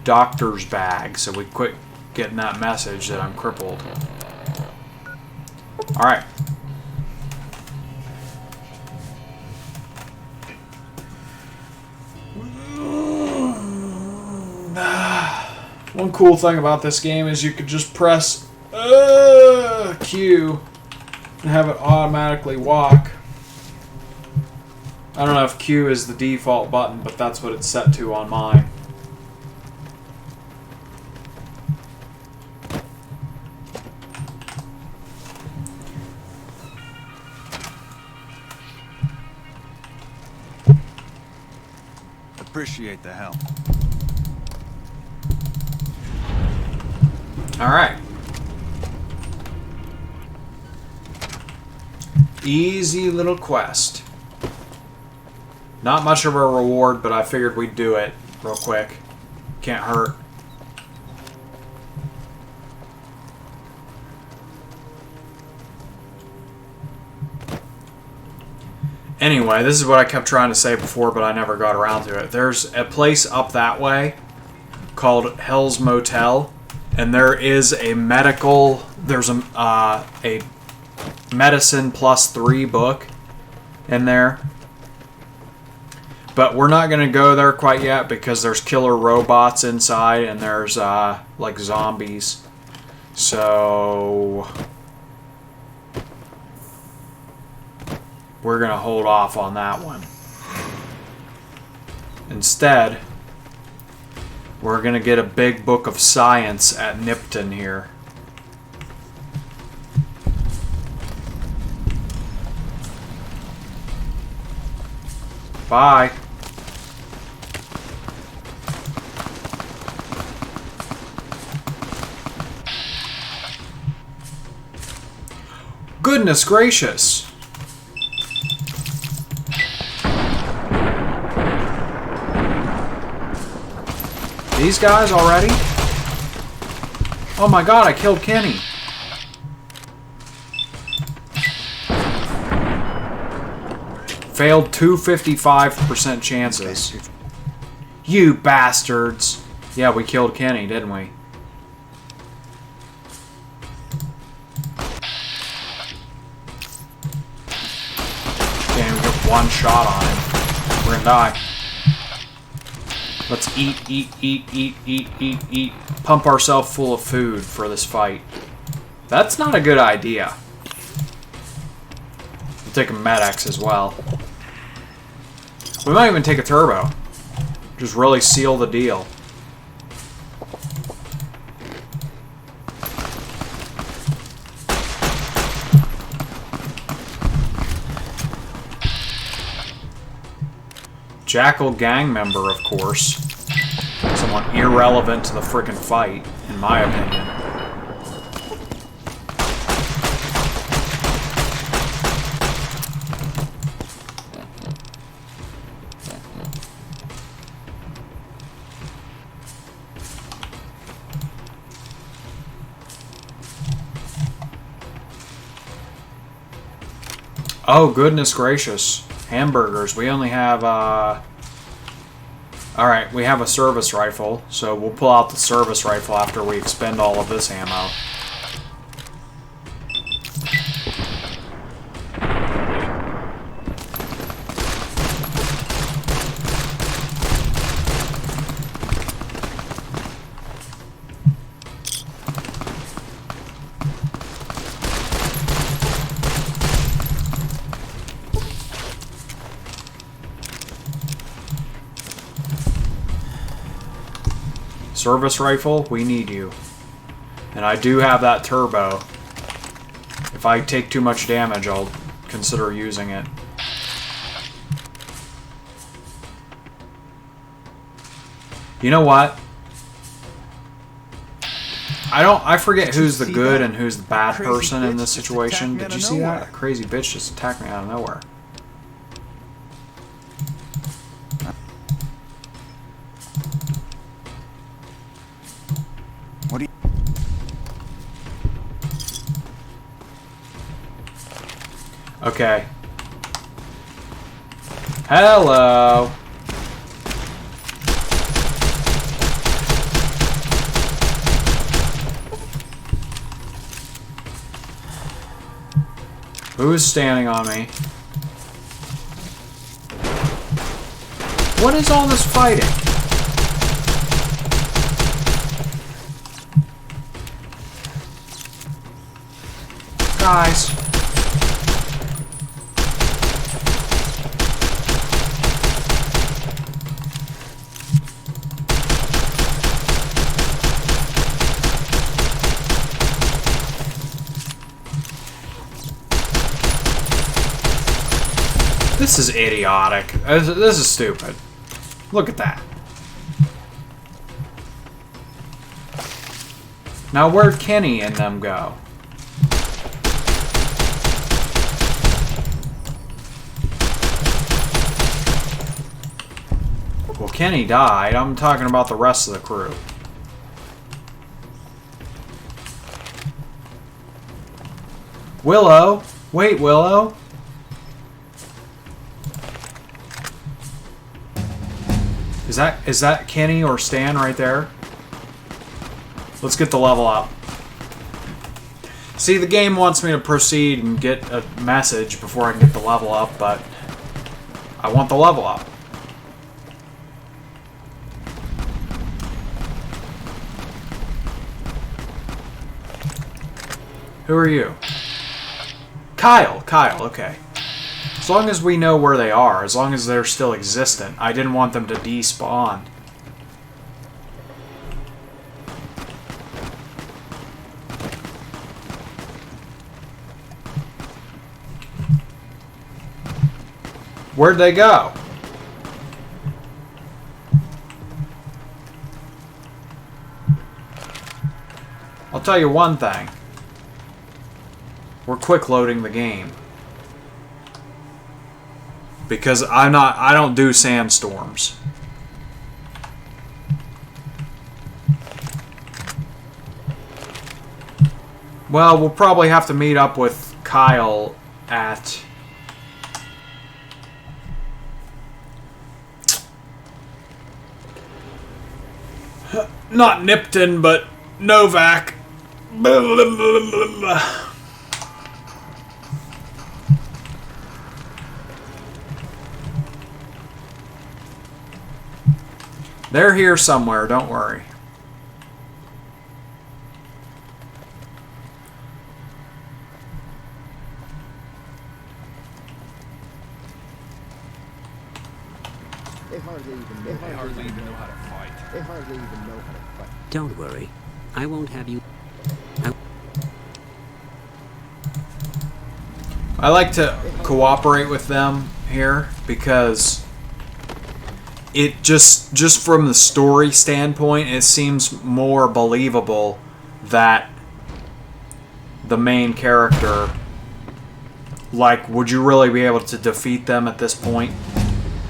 Doctor's bag, so we quit getting that message that I'm crippled. Alright. One cool thing about this game is you could just press Q and have it automatically walk. I don't know if Q is the default button, but that's what it's set to on mine. Appreciate the help. Alright. Easy little quest. Not much of a reward, but I figured we'd do it real quick. Can't hurt. Anyway, this is what I kept trying to say before, but I never got around to it. There's a place up that way called Hell's Motel. And there is a medical, there's a medicine +3 book in there. But we're not going to go there quite yet because there's killer robots inside and there's like zombies. So we're going to hold off on that one. Instead, we're going to get a big book of science at Nipton here. Bye. Goodness gracious. These guys already? Oh my god, I killed Kenny. Failed 255% chances. You bastards. Yeah, we killed Kenny, didn't we? Can't even get one shot on him. We're gonna die. Let's eat. Pump ourselves full of food for this fight. That's not a good idea. We'll take a Med-X as well. We might even take a turbo. Just really seal the deal. Jackal gang member, of course. Someone irrelevant to the frickin' fight, in my opinion. Oh, goodness gracious. Hamburgers. We only have, Alright, we have a service rifle, so we'll pull out the service rifle after we expend all of this ammo. Service rifle, we need you. And I do have that turbo. If I take too much damage, I'll consider using it. You know what? I forget who's the good and who's the bad person in this situation. Did you see that? A crazy bitch just attacked me out of nowhere. Okay. Hello. Who's standing on me? What is all this fighting? Guys. This is idiotic. This is stupid. Look at that. Now where'd Kenny and them go? Well, Kenny died. I'm talking about the rest of the crew. Willow? Wait, Willow? Is that Kenny or Stan right there? Let's get the level up. See, the game wants me to proceed and get a message before I can get the level up, but I want the level up. Who are you? Kyle, okay. As long as we know where they are, as long as they're still existent. I didn't want them to despawn. Where'd they go? I'll tell you one thing. We're quick loading the game. Because I don't do sandstorms. Well, we'll probably have to meet up with Kyle at... Not Nipton, but Novak. They're here somewhere, don't worry. They hardly even know how to fight. They hardly even know how to fight. Don't worry. I won't have you... I like to cooperate with them here because it just from the story standpoint, it seems more believable that the main character, like, would you really be able to defeat them at this point?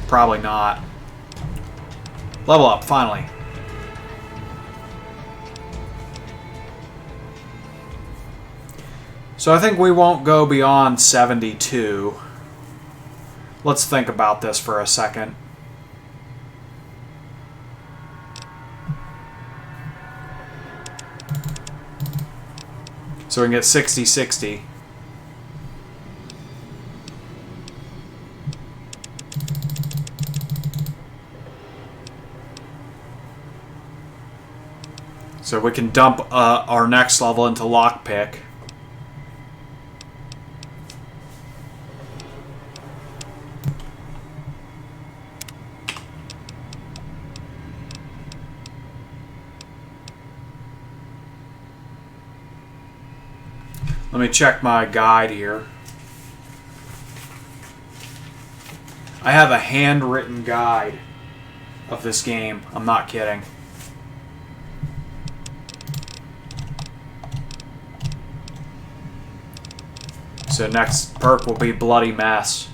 Probably not. Level up, finally. So I think we won't go beyond 72. Let's think about this for a second. So we can get 60-60. So we can dump our next level into lockpick. Let me check my guide here. I have a handwritten guide of this game. I'm not kidding. So next perk will be Bloody Mess.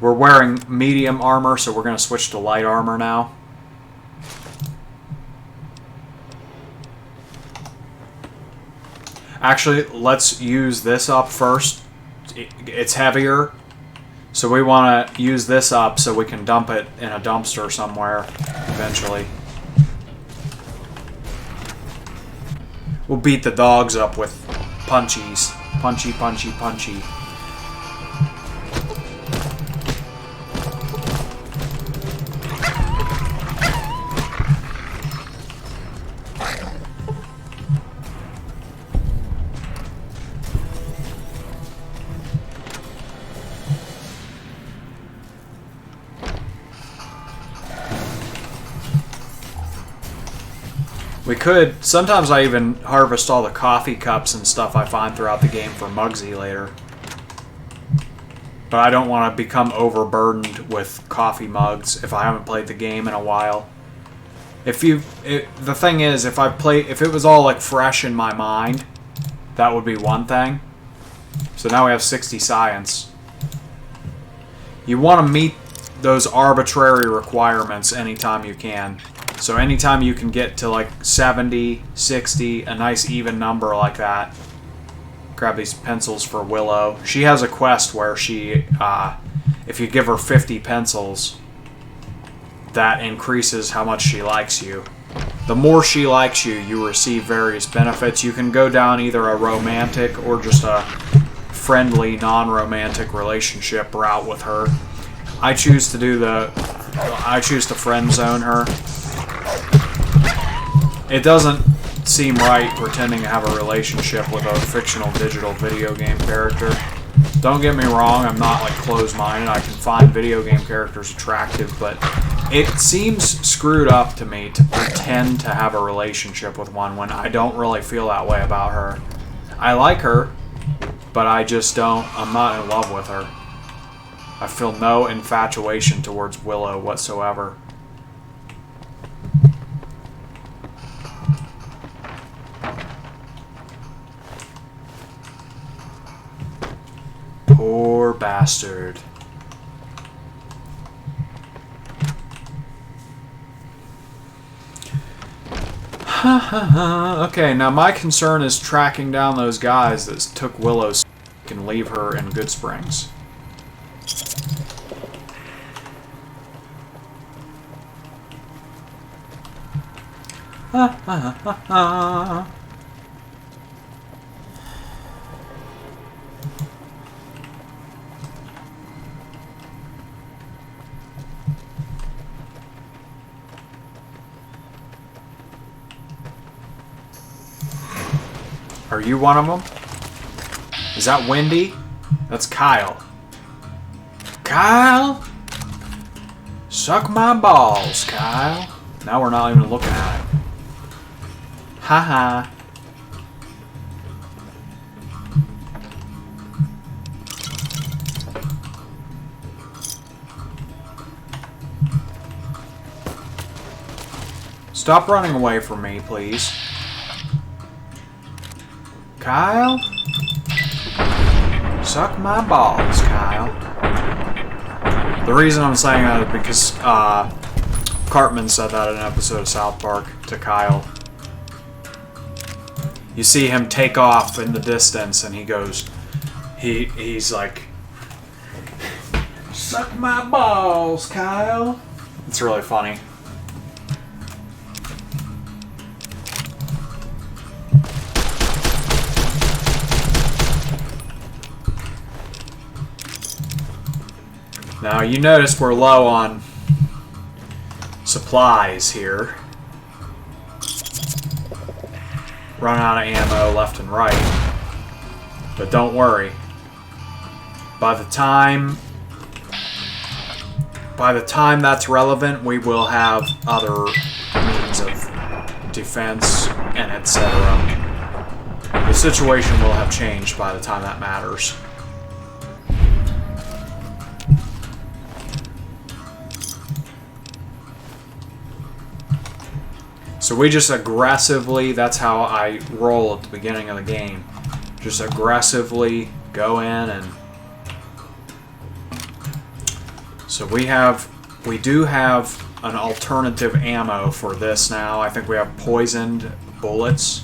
We're wearing medium armor, so we're going to switch to light armor now. Actually, let's use this up first. It's heavier, so we want to use this up so we can dump it in a dumpster somewhere eventually. We'll beat the dogs up with punchies. Punchy, punchy, punchy. We could, sometimes I even harvest all the coffee cups and stuff I find throughout the game for Muggsy later. But I don't want to become overburdened with coffee mugs if I haven't played the game in a while. The thing is, if it was all like fresh in my mind, that would be one thing. So now we have 60 science. You want to meet those arbitrary requirements anytime you can. So anytime you can get to like 70, 60, a nice even number like that. Grab these pencils for Willow. She has a quest where she, if you give her 50 pencils, that increases how much she likes you. the more she likes you, you receive various benefits. You can go down either a romantic or just a friendly, non-romantic relationship route with her. I choose to friend zone her. It doesn't seem right pretending to have a relationship with a fictional digital video game character. Don't get me wrong, I'm not like closed-minded. I can find video game characters attractive, but it seems screwed up to me to pretend to have a relationship with one when I don't really feel that way about her. I like her, but I'm not in love with her. I feel no infatuation towards Willow whatsoever. Poor bastard. Okay, now my concern is tracking down those guys that took Willow's and leave her in Goodsprings. Are you one of them? Is that Wendy? That's Kyle. Kyle? Suck my balls, Kyle. Now we're not even looking at it. Haha. Stop running away from me, please. Kyle? Suck my balls, Kyle. The reason I'm saying that is because Cartman said that in an episode of South Park to Kyle. You see him take off in the distance and he goes, he's like, suck my balls, Kyle. It's really funny. Now, you notice we're low on supplies here. Run out of ammo left and right. But don't worry. By the time that's relevant, we will have other means of defense and etc. The situation will have changed by the time that matters. So we just aggressively, that's how I roll at the beginning of the game. Just aggressively go in and... So we do have an alternative ammo for this now. I think we have poisoned bullets.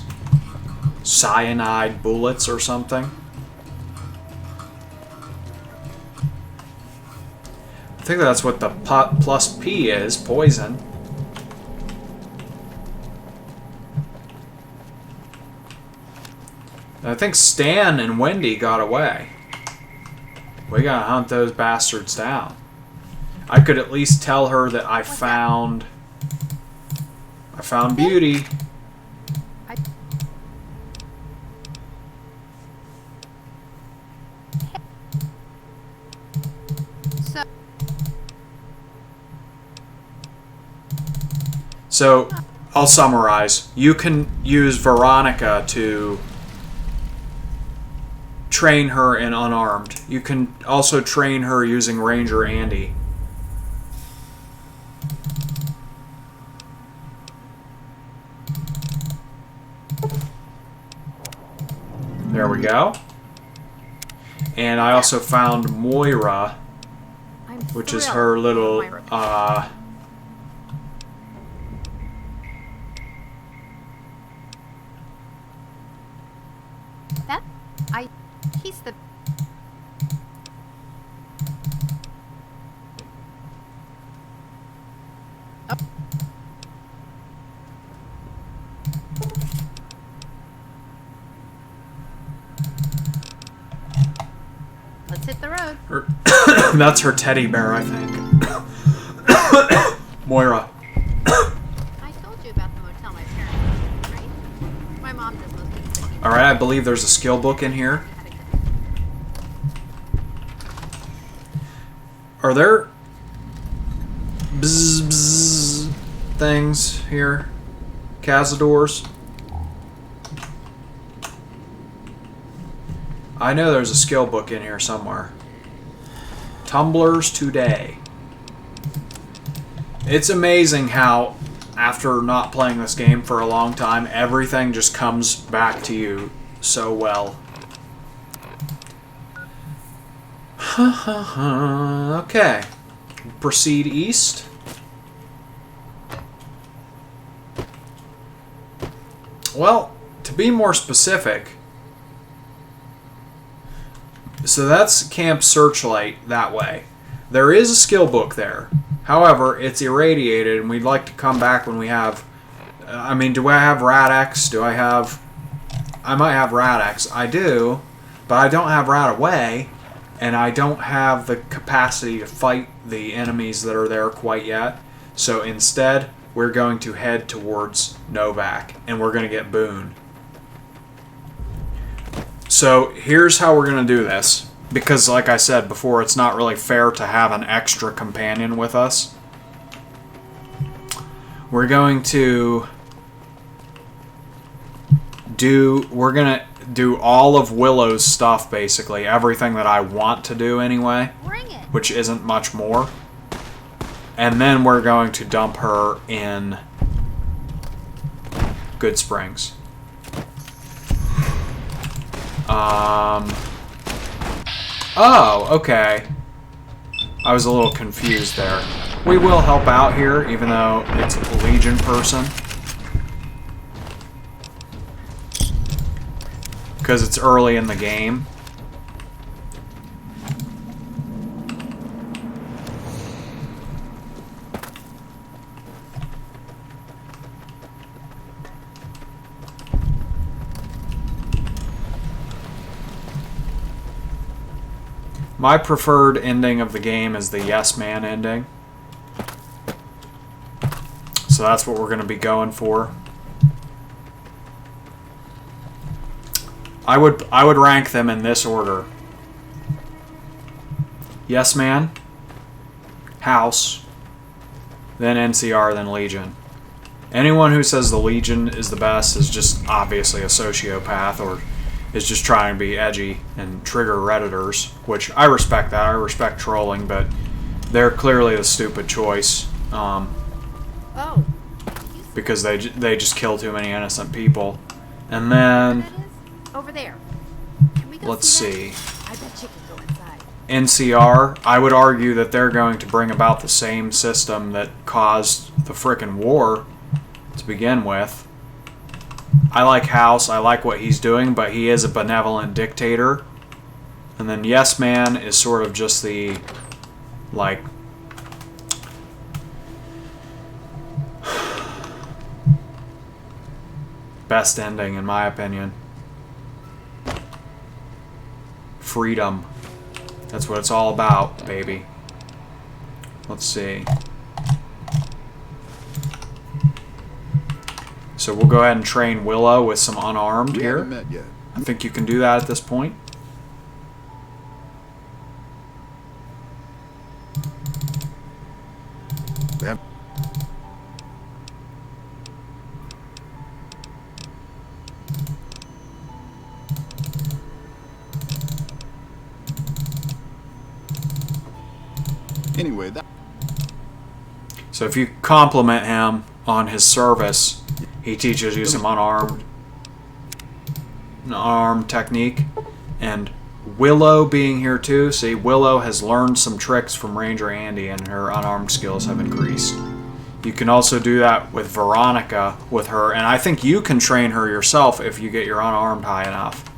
Cyanide bullets or something. I think that's what the plus P is, poison. I think Stan and Wendy got away. We gotta hunt those bastards down. I could at least tell her that I found Beauty. So, I'll summarize. You can use Veronica to train her in unarmed. You can also train her using Ranger Andy. There we go. And I also found Moira, which is her little he's the... Oh. Let's hit the road. That's her teddy bear, I think. Moira. I told you about the motel my parents owned, right? My mom does most of the cooking. Alright, I believe there's a skill book in here. Are there bzz, bzz things here? Cazadors? I know there's a skill book in here somewhere. Tumblers today. It's amazing how, after not playing this game for a long time, everything just comes back to you so well. Okay. Proceed east. Well, to be more specific, so that's Camp Searchlight that way. There is a skill book there. However, it's irradiated, and we'd like to come back when we have... I mean, do I have Rad-X? Do I have... I might have Rad-X. I do, but I don't have Rad-Away, and I don't have the capacity to fight the enemies that are there quite yet. So instead, we're going to head towards Novak, and we're going to get Boone. So here's how we're going to do this. Because, like I said before, it's not really fair to have an extra companion with us. We're going to do all of Willow's stuff, basically. Everything that I want to do anyway. Which isn't much more. And then we're going to dump her in Goodsprings. Oh, okay. I was a little confused there. We will help out here, even though it's a Legion person. Because it's early in the game. My preferred ending of the game is the Yes Man ending. So that's what we're going to be going for. I would rank them in this order. Yes Man, House, then NCR, then Legion. Anyone who says the Legion is the best is just obviously a sociopath or is just trying to be edgy and trigger Redditors, which I respect that. I respect trolling, but they're clearly the stupid choice. Because they just kill too many innocent people. And then... Over there. Let's see. I bet you can go inside. NCR, I would argue that they're going to bring about the same system that caused the frickin' war to begin with. I like House, I like what he's doing, but he is a benevolent dictator. And then Yes Man is sort of just the, like... best ending, in my opinion. Freedom. That's what it's all about, baby. Let's see. So we'll go ahead and train Willow with some unarmed here. Met yet. I think you can do that at this point. Them. Anyway, that. So if you compliment him on his service, he teaches you some unarmed technique. And Willow being here too, see, Willow has learned some tricks from Ranger Andy and her unarmed skills have increased. You can also do that with Veronica with her, and I think you can train her yourself if you get your unarmed high enough.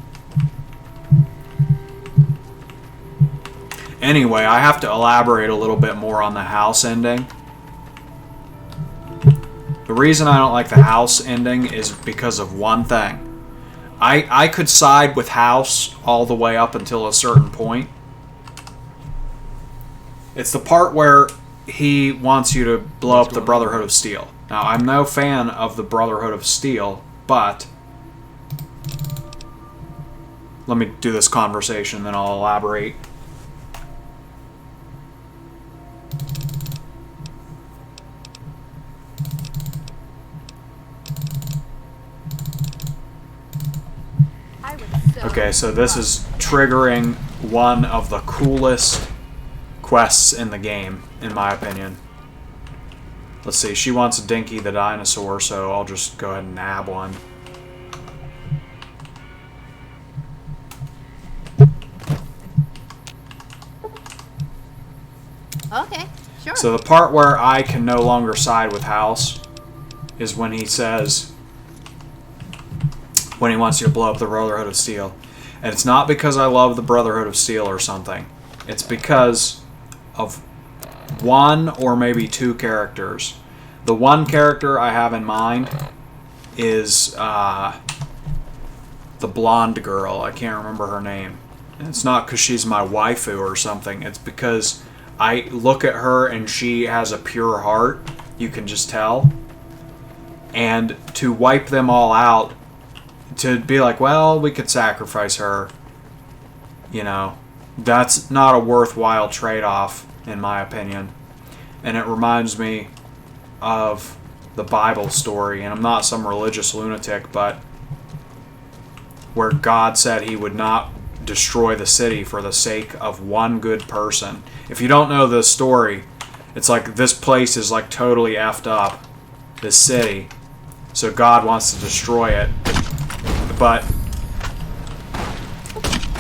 Anyway, I have to elaborate a little bit more on the House ending. The reason I don't like the House ending is because of one thing. I could side with House all the way up until a certain point, It's the part where he wants you to blow up the Brotherhood of Steel. Now, I'm no fan of the Brotherhood of Steel, but let me do this conversation, then I'll elaborate. Okay, so this is triggering one of the coolest quests in the game, in my opinion. Let's see, she wants Dinky the dinosaur, so I'll just go ahead and nab one. Okay, sure. So the part where I can no longer side with House is when he says, when he wants you to blow up the Brotherhood of Steel. And it's not because I love the Brotherhood of Steel or something. It's because of one or maybe two characters. The one character I have in mind is the blonde girl. I can't remember her name. And it's not because she's my waifu or something. It's because I look at her and she has a pure heart. You can just tell. And to wipe them all out, to be like, well, we could sacrifice her, you know, that's not a worthwhile trade-off, in my opinion. And it reminds me of the Bible story, and I'm not some religious lunatic, but where God said he would not destroy the city for the sake of one good person. If you don't know this story, it's like this place is like totally effed up, this city, so God wants to destroy it. But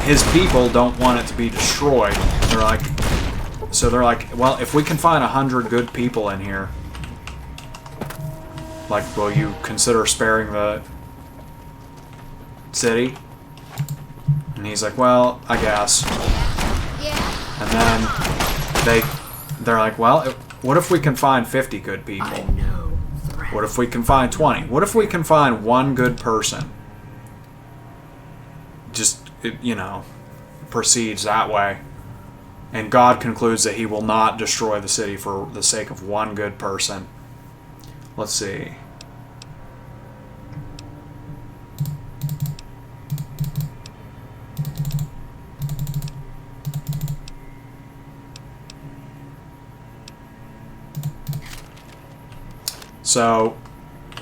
his people don't want it to be destroyed. They're like, well, if we can find 100 good people in here, like, will you consider sparing the city? And he's like, well, I guess. Yeah. And then they're like, well, what if we can find 50 good people? What if we can find 20? What if we can find one good person? Just, you know, proceeds that way. And God concludes that he will not destroy the city for the sake of one good person. Let's see. So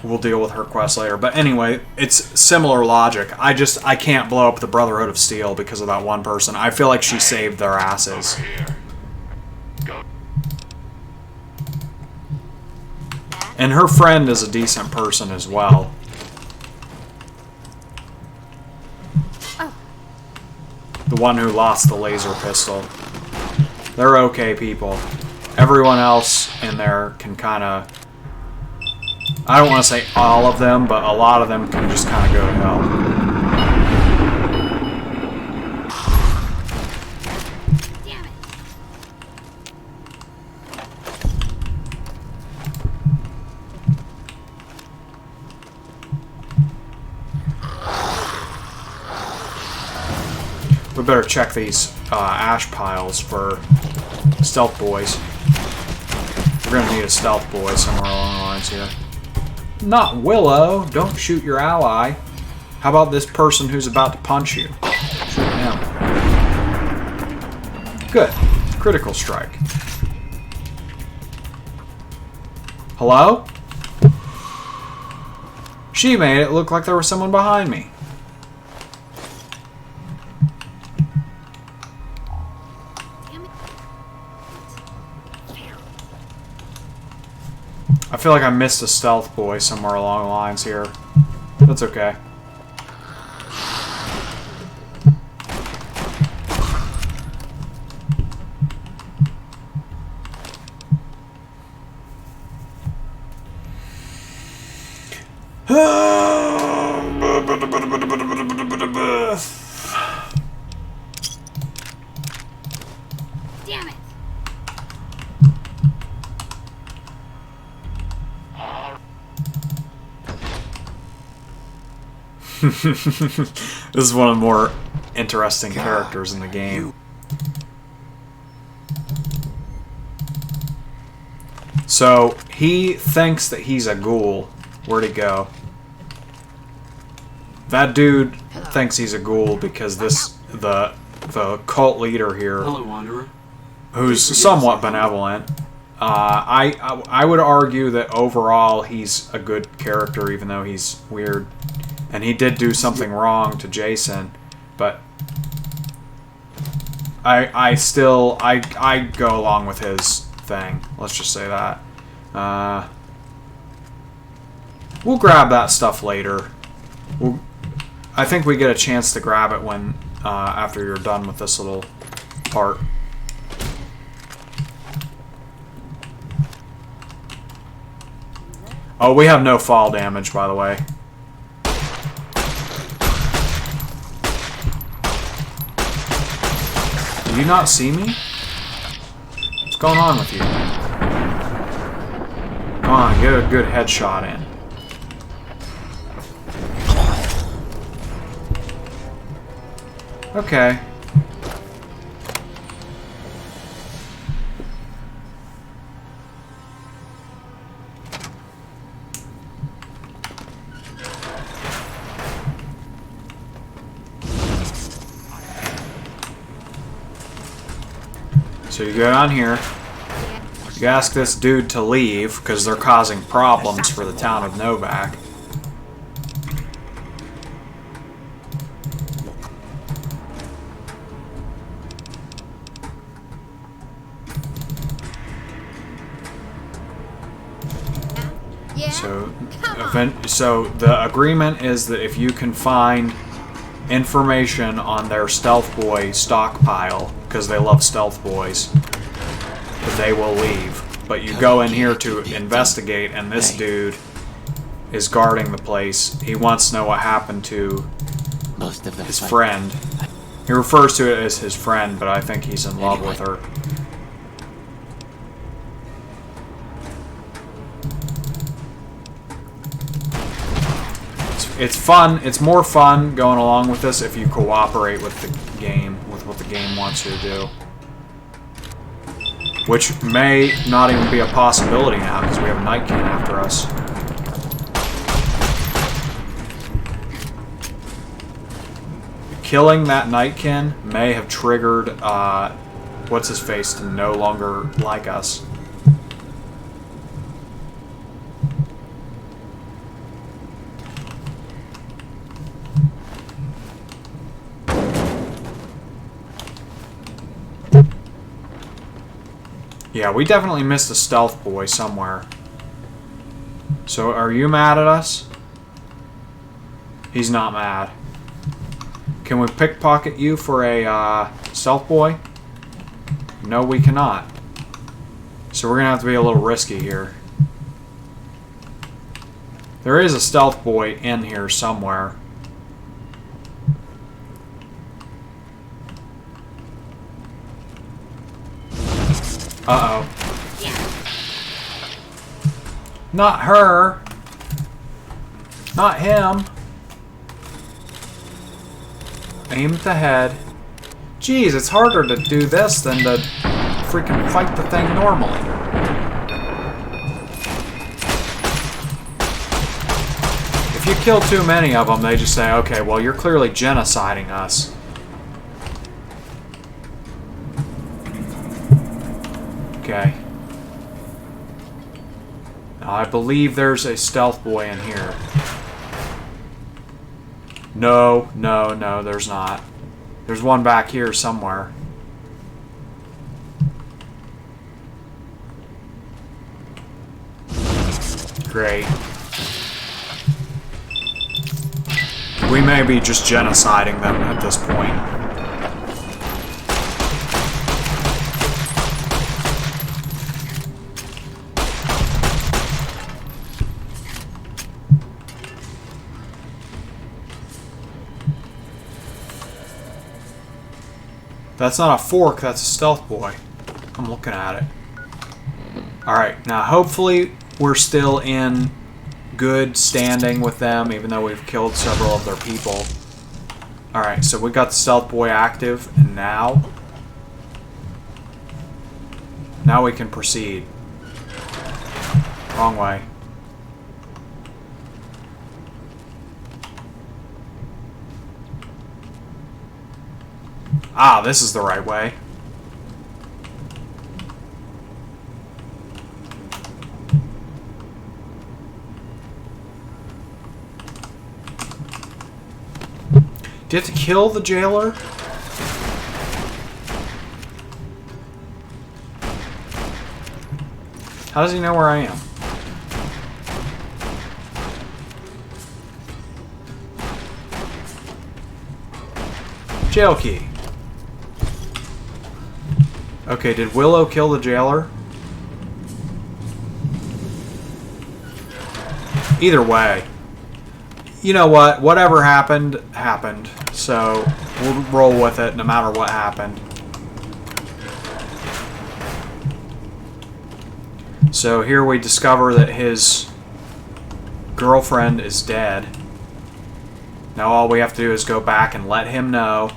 we'll deal with her quest later. But anyway, it's similar logic. I can't blow up the Brotherhood of Steel because of that one person. I feel like she saved their asses. And her friend is a decent person as well. Oh. The one who lost the laser pistol. They're okay people. Everyone else in there can kind of... I don't want to say all of them, but a lot of them can just kind of go to hell. Damn it. We better check these ash piles for stealth boys. We're going to need a stealth boy somewhere along the lines here. Not Willow. Don't shoot your ally. How about this person who's about to punch you? Shoot him. Good. Critical strike. Hello? She made it look like there was someone behind me. I feel like I missed a stealth boy somewhere along the lines here. That's okay. Damn it. This is one of the more interesting characters in the game. So, he thinks that he's a ghoul. Where'd he go? That dude thinks he's a ghoul because the cult leader here, Hello, Wanderer. who's somewhat benevolent, I would argue that overall he's a good character, even though he's weird. And he did do something wrong to Jason, but I still go along with his thing. Let's just say that. We'll grab that stuff later. I think we get a chance to grab it when after you're done with this little part. Oh, we have no fall damage, by the way. Do you not see me? What's going on with you? Come on, get a good headshot in. Okay. So you go down here, you ask this dude to leave because they're causing problems for the town of Novak. So the agreement is that if you can find information on their Stealth Boy stockpile, because they love Stealth Boys, that they will leave. But you go in here to investigate, and this dude is guarding the place. He wants to know what happened to his friend. He refers to it as his friend, but I think he's in love with her. It's fun. It's more fun going along with this if you cooperate with the game, with what the game wants you to do. Which may not even be a possibility now because we have a Nightkin after us. Killing that Nightkin may have triggered what's-his-face to no longer like us. Yeah, we definitely missed a Stealth Boy somewhere. So, are you mad at us? He's not mad. Can we pickpocket you for a Stealth Boy? No, we cannot. So we're going to have to be a little risky here. There is a Stealth Boy in here somewhere. Uh-oh. Not her. Not him. Aim at the head. Jeez, it's harder to do this than to freaking fight the thing normally. If you kill too many of them, they just say, okay, well, you're clearly genociding us. Okay. Now, I believe there's a Stealth Boy in here. No, no, no, there's not. There's one back here somewhere. Great. We may be just genociding them at this point. That's not a fork, that's a Stealth Boy. I'm looking at it. Alright, now hopefully we're still in good standing with them, even though we've killed several of their people. Alright, so we got the Stealth Boy active, and now we can proceed. Wrong way. Ah, this is the right way. Do you have to kill the jailer? How does he know where I am? Jail key. Okay, did Willow kill the jailer? Either way. You know what? Whatever happened, happened. So, we'll roll with it no matter what happened. So here we discover that his girlfriend is dead. Now all we have to do is go back and let him know,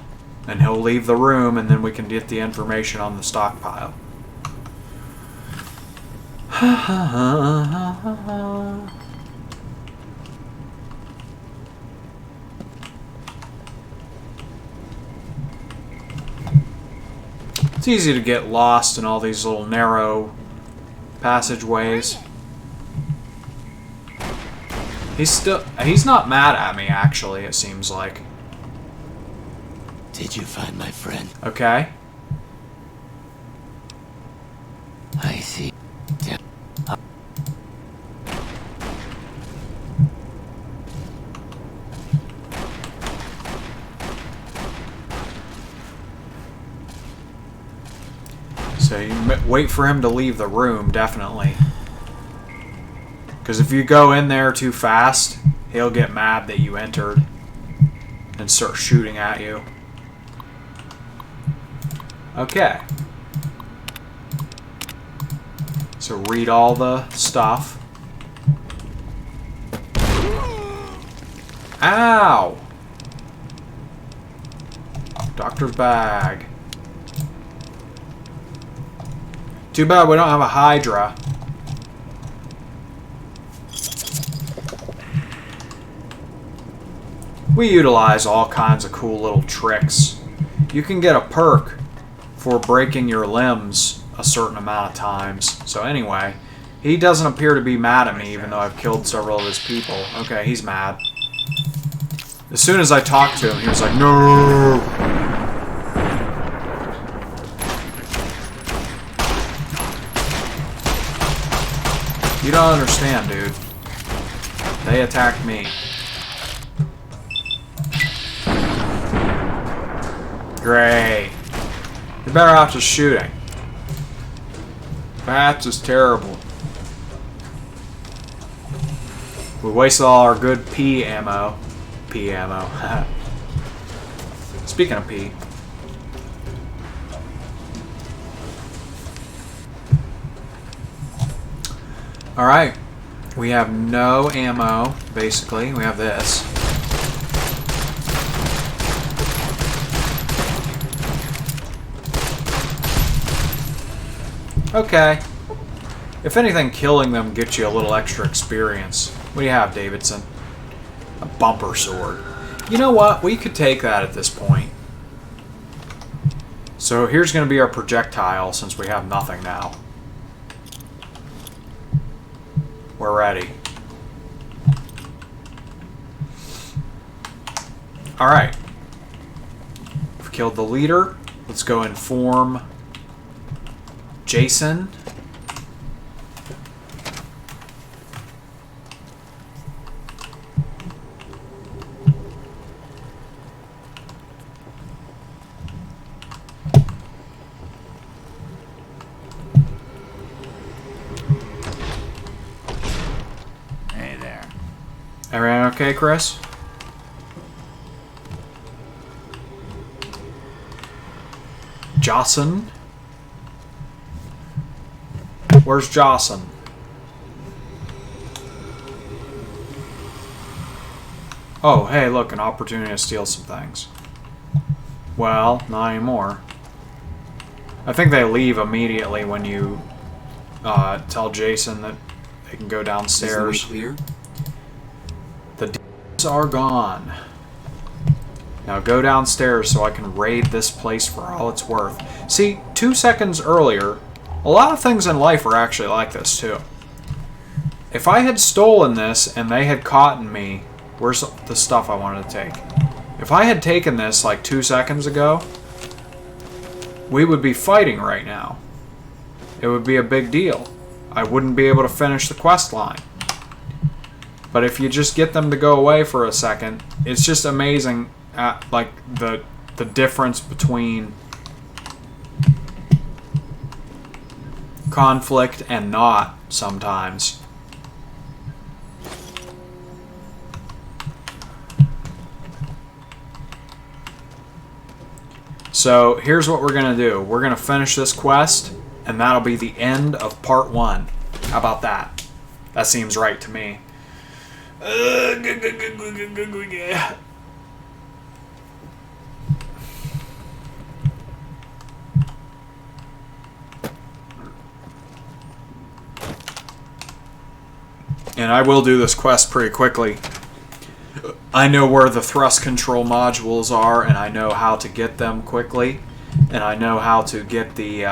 and he'll leave the room, and then we can get the information on the stockpile. It's easy to get lost in all these little narrow passageways. He's not mad at me, actually, it seems like. Did you find my friend? Okay. I see. So you wait for him to leave the room, definitely. Because if you go in there too fast, he'll get mad that you entered and start shooting at you. Okay. So read all the stuff. Ow! Doctor's bag. Too bad we don't have a Hydra. We utilize all kinds of cool little tricks. You can get a perk for breaking your limbs a certain amount of times. So anyway, he doesn't appear to be mad at me even though I've killed several of his people. Okay, he's mad. As soon as I talked to him, he was like, no! You don't understand, dude. They attacked me. Great. You're better off just shooting. That's just terrible. We wasted all our good P ammo. P ammo. Speaking of P. Alright. We have no ammo, basically. We have this. Okay. If anything, killing them gets you a little extra experience. What do you have, Davidson? A bumper sword. You know what? We could take that at this point. So here's going to be our projectile since we have nothing now. We're ready. Alright. We've killed the leader. Let's go inform Jason. Hey there. Everything okay, Chris? Jocelyn? Where's Jocelyn? Oh, hey, look, an opportunity to steal some things. Well, not anymore. I think they leave immediately when you tell Jason that They can go Is the way downstairs. clear? The d***s are gone. Now go downstairs so I can raid this place for all it's worth. See, 2 seconds earlier, a lot of things in life are actually like this too. If I had stolen this and they had caught me, where's the stuff I wanted to take? If I had taken this like 2 seconds ago, we would be fighting right now. It would be a big deal. I wouldn't be able to finish the quest line. But if you just get them to go away for a second, it's just amazing at like the difference between conflict and not sometimes. So here's what we're going to do. We're going to finish this quest, and that'll be the end of part 1. How about that? That seems right to me. And I will do this quest pretty quickly. I know where the thrust control modules are, and I know how to get them quickly, and I know how to get the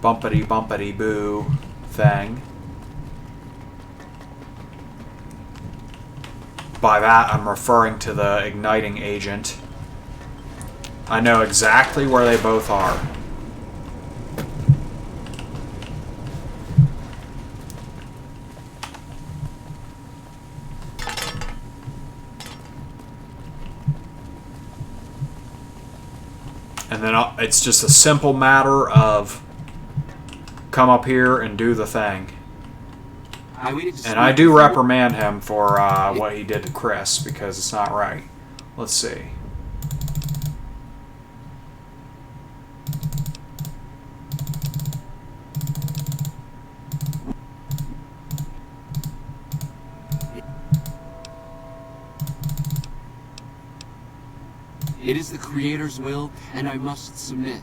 bumpity bumpity boo thing. By that, I'm referring to the igniting agent. I know exactly where they both are. And then it's just a simple matter of come up here and do the thing. And I do reprimand him for what he did to Chris, because it's not right. Let's see. It is the Creator's will, and I must submit.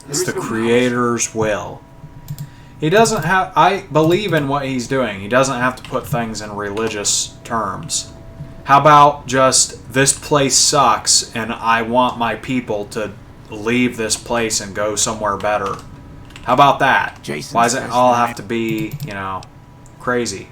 It's the Creator's will. He doesn't have... I believe in what he's doing. He doesn't have to put things in religious terms. How about just, this place sucks, and I want my people to leave this place and go somewhere better? How about that? Jason Why does it says all that. have to be, you know, crazy?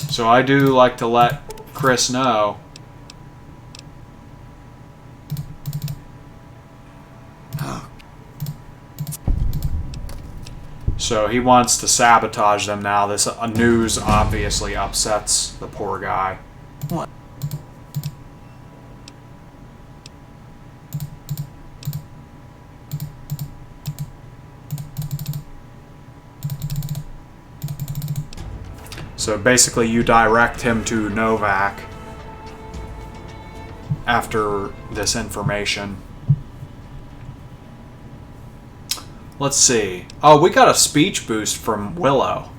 So I do like to let Chris know. So he wants to sabotage them now. This news obviously upsets the poor guy. What? So basically you direct him to Novak after this information. Let's see. Oh, we got a speech boost from Willow.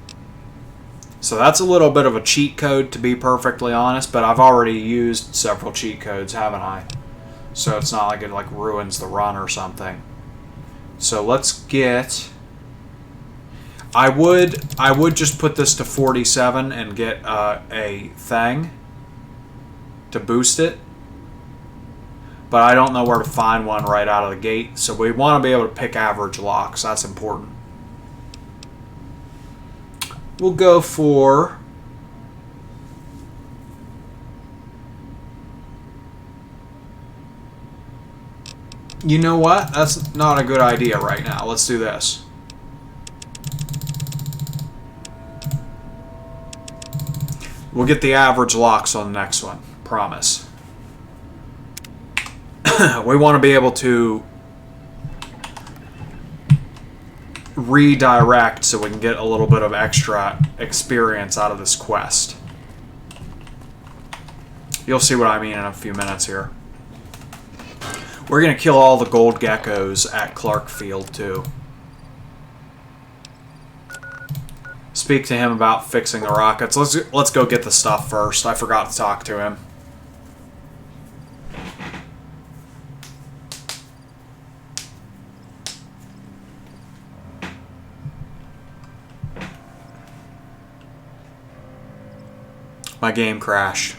So that's a little bit of a cheat code, to be perfectly honest, but I've already used several cheat codes, haven't I? So it's not like it like ruins the run or something. So let's get... I would just put this to 47 and get a thing to boost it. But I don't know where to find one right out of the gate. So we want to be able to pick average locks. That's important. We'll go for... You know what? That's not a good idea right now. Let's do this. We'll get the average locks on the next one. Promise. We want to be able to redirect so we can get a little bit of extra experience out of this quest. You'll see what I mean in a few minutes here. We're going to kill all the gold geckos at Clarkfield too. Speak to him about fixing the rockets. Let's go get the stuff first. I forgot to talk to him. My game crashed.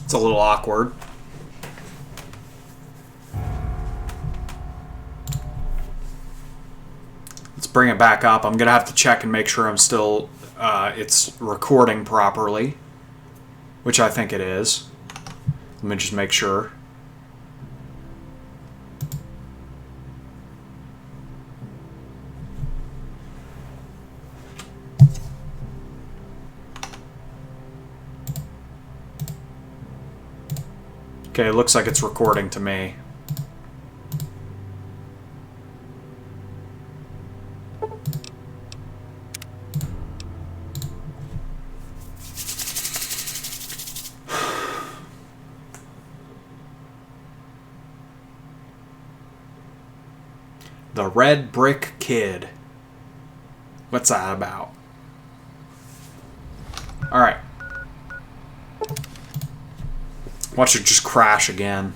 It's a little awkward. Let's bring it back up. I'm gonna have to check and make sure I'm still it's recording properly, which I think it is. Let me just make sure. Okay, it looks like it's recording to me. The Red Brick Kid. What's that about? Alright. Watch it just crash again.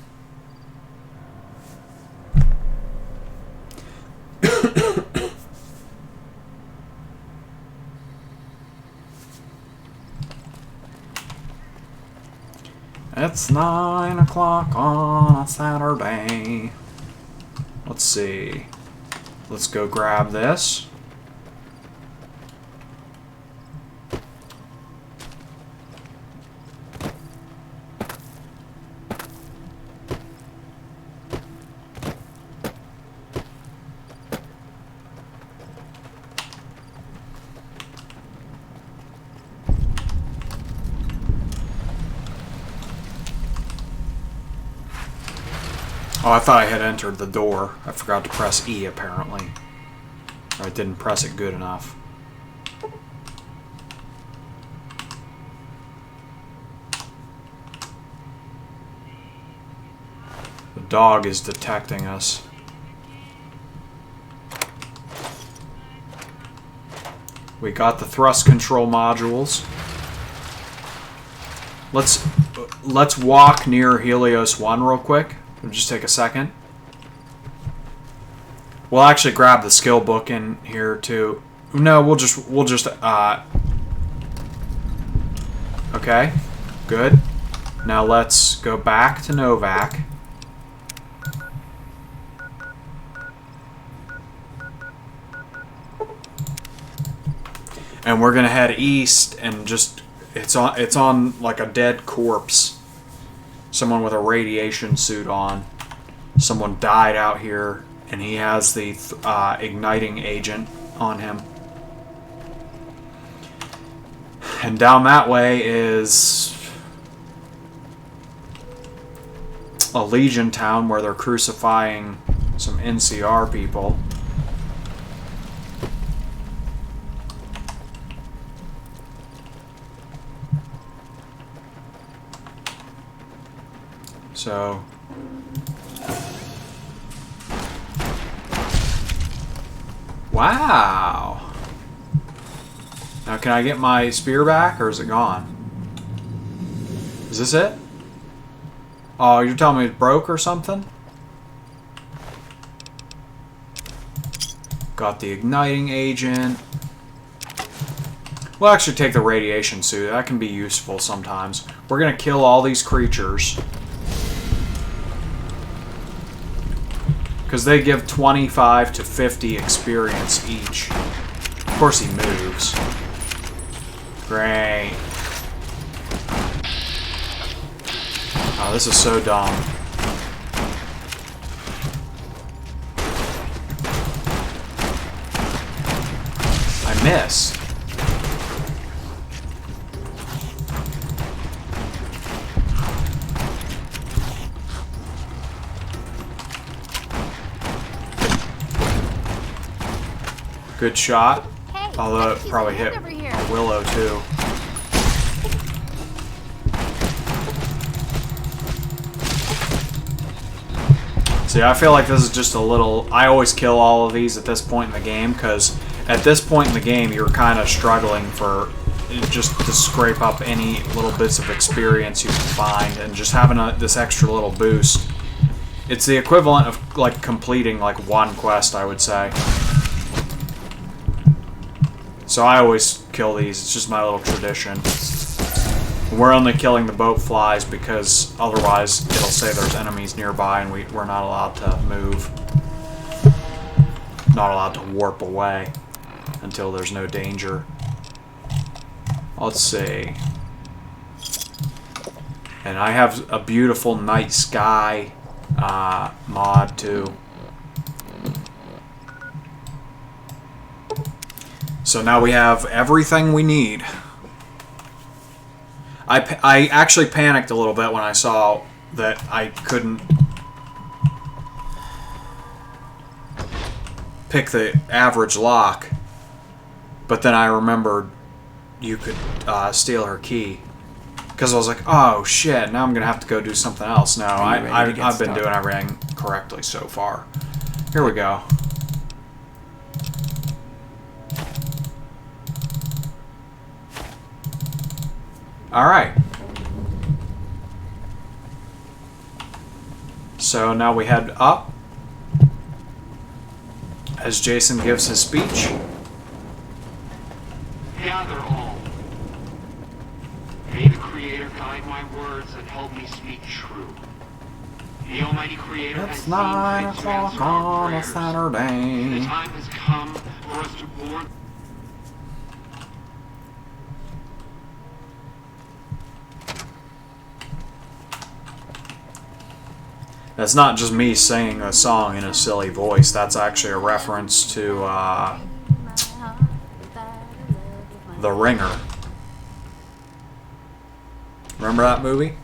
It's 9 o'clock on a Saturday. Let's see. Let's go grab this. Oh, I thought I had entered the door. I forgot to press E, apparently. Or I didn't press it good enough. The dog is detecting us. We got the thrust control modules. Let's walk near Helios 1 real quick. It'll just take a second. We'll actually grab the skill book in here too. No, we'll just okay, good. Now let's go back to Novac. And we're gonna head east and just it's on like a dead corpse. Someone with a radiation suit on. Someone died out here, and he has the igniting agent on him. And down that way is a Legion town where they're crucifying some NCR people. So, wow. Now can I get my spear back, or is it gone? Is this it? Oh, you're telling me it broke or something? Got the igniting agent. We'll actually take the radiation suit. That can be useful sometimes. We're gonna kill all these creatures. Because they give 25 to 50 experience each. Of course he moves. Great. Oh, this is so dumb. I missed. Good shot. Hey, Although it she's probably a hand hit over here. a Willow too. See, I feel like this is just a little... I always kill all of these at this point in the game, because at this point in the game, you're kind of struggling for just to scrape up any little bits of experience you can find, and just having this extra little boost. It's the equivalent of, like, completing, like, one quest, I would say. So I always kill these. It's just my little tradition. We're only killing the boat flies because otherwise it'll say there's enemies nearby and we're not allowed to move. Not allowed to warp away until there's no danger. Let's see. And I have a beautiful night sky mod too. So now we have everything we need. I actually panicked a little bit when I saw that I couldn't pick the average lock, but then I remembered you could steal her key. Because I was like, oh shit, now I'm going to have to go do something else. No, I've been doing everything correctly so far. Here we go. Alright. So now we head up as Jason gives his speech. Gather all. May the Creator guide my words and help me speak true. The Almighty Creator has It's seen 9 fit to answer o'clock our on a prayers. Saturday. The time has come for us to board. That's not just me singing a song in a silly voice. That's actually a reference to The Ringer. Remember that movie?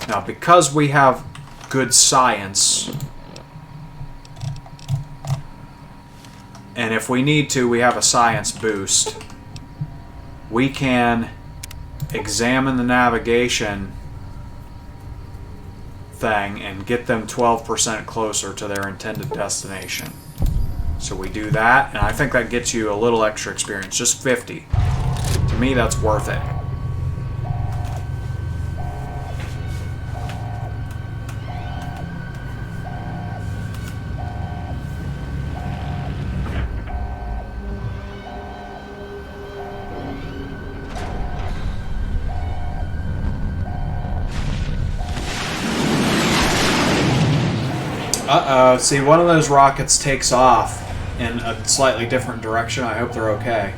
Now, because we have good science, and if we need to, we have a science boost, we can examine the navigation thing and get them 12% closer to their intended destination. So we do that, and I think that gets you a little extra experience, just 50. To me, that's worth it. Uh-oh, see, one of those rockets takes off in a slightly different direction. I hope they're okay.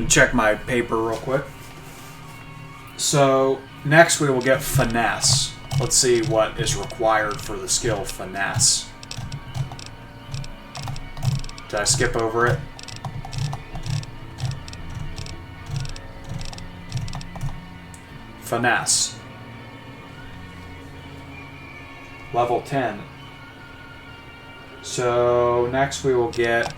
Check my paper real quick. So next we will get finesse. Let's see what is required for the skill finesse. Did I skip over it? Finesse. Level 10. So next we will get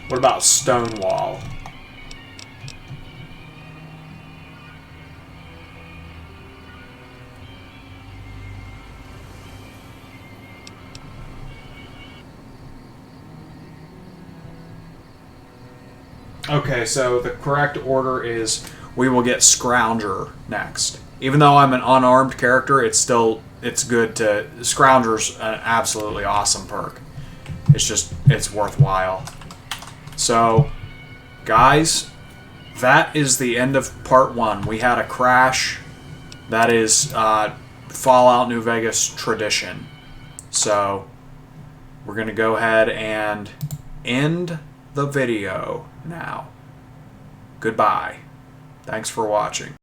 what about Stonewall? Okay, so the correct order is we will get Scrounger next. Even though I'm an unarmed character, it's good to... Scrounger's an absolutely awesome perk. It's worthwhile. So, guys, that is the end of part 1. We had a crash. That is Fallout New Vegas tradition. So, we're going to go ahead and end the video now. Goodbye. Thanks for watching.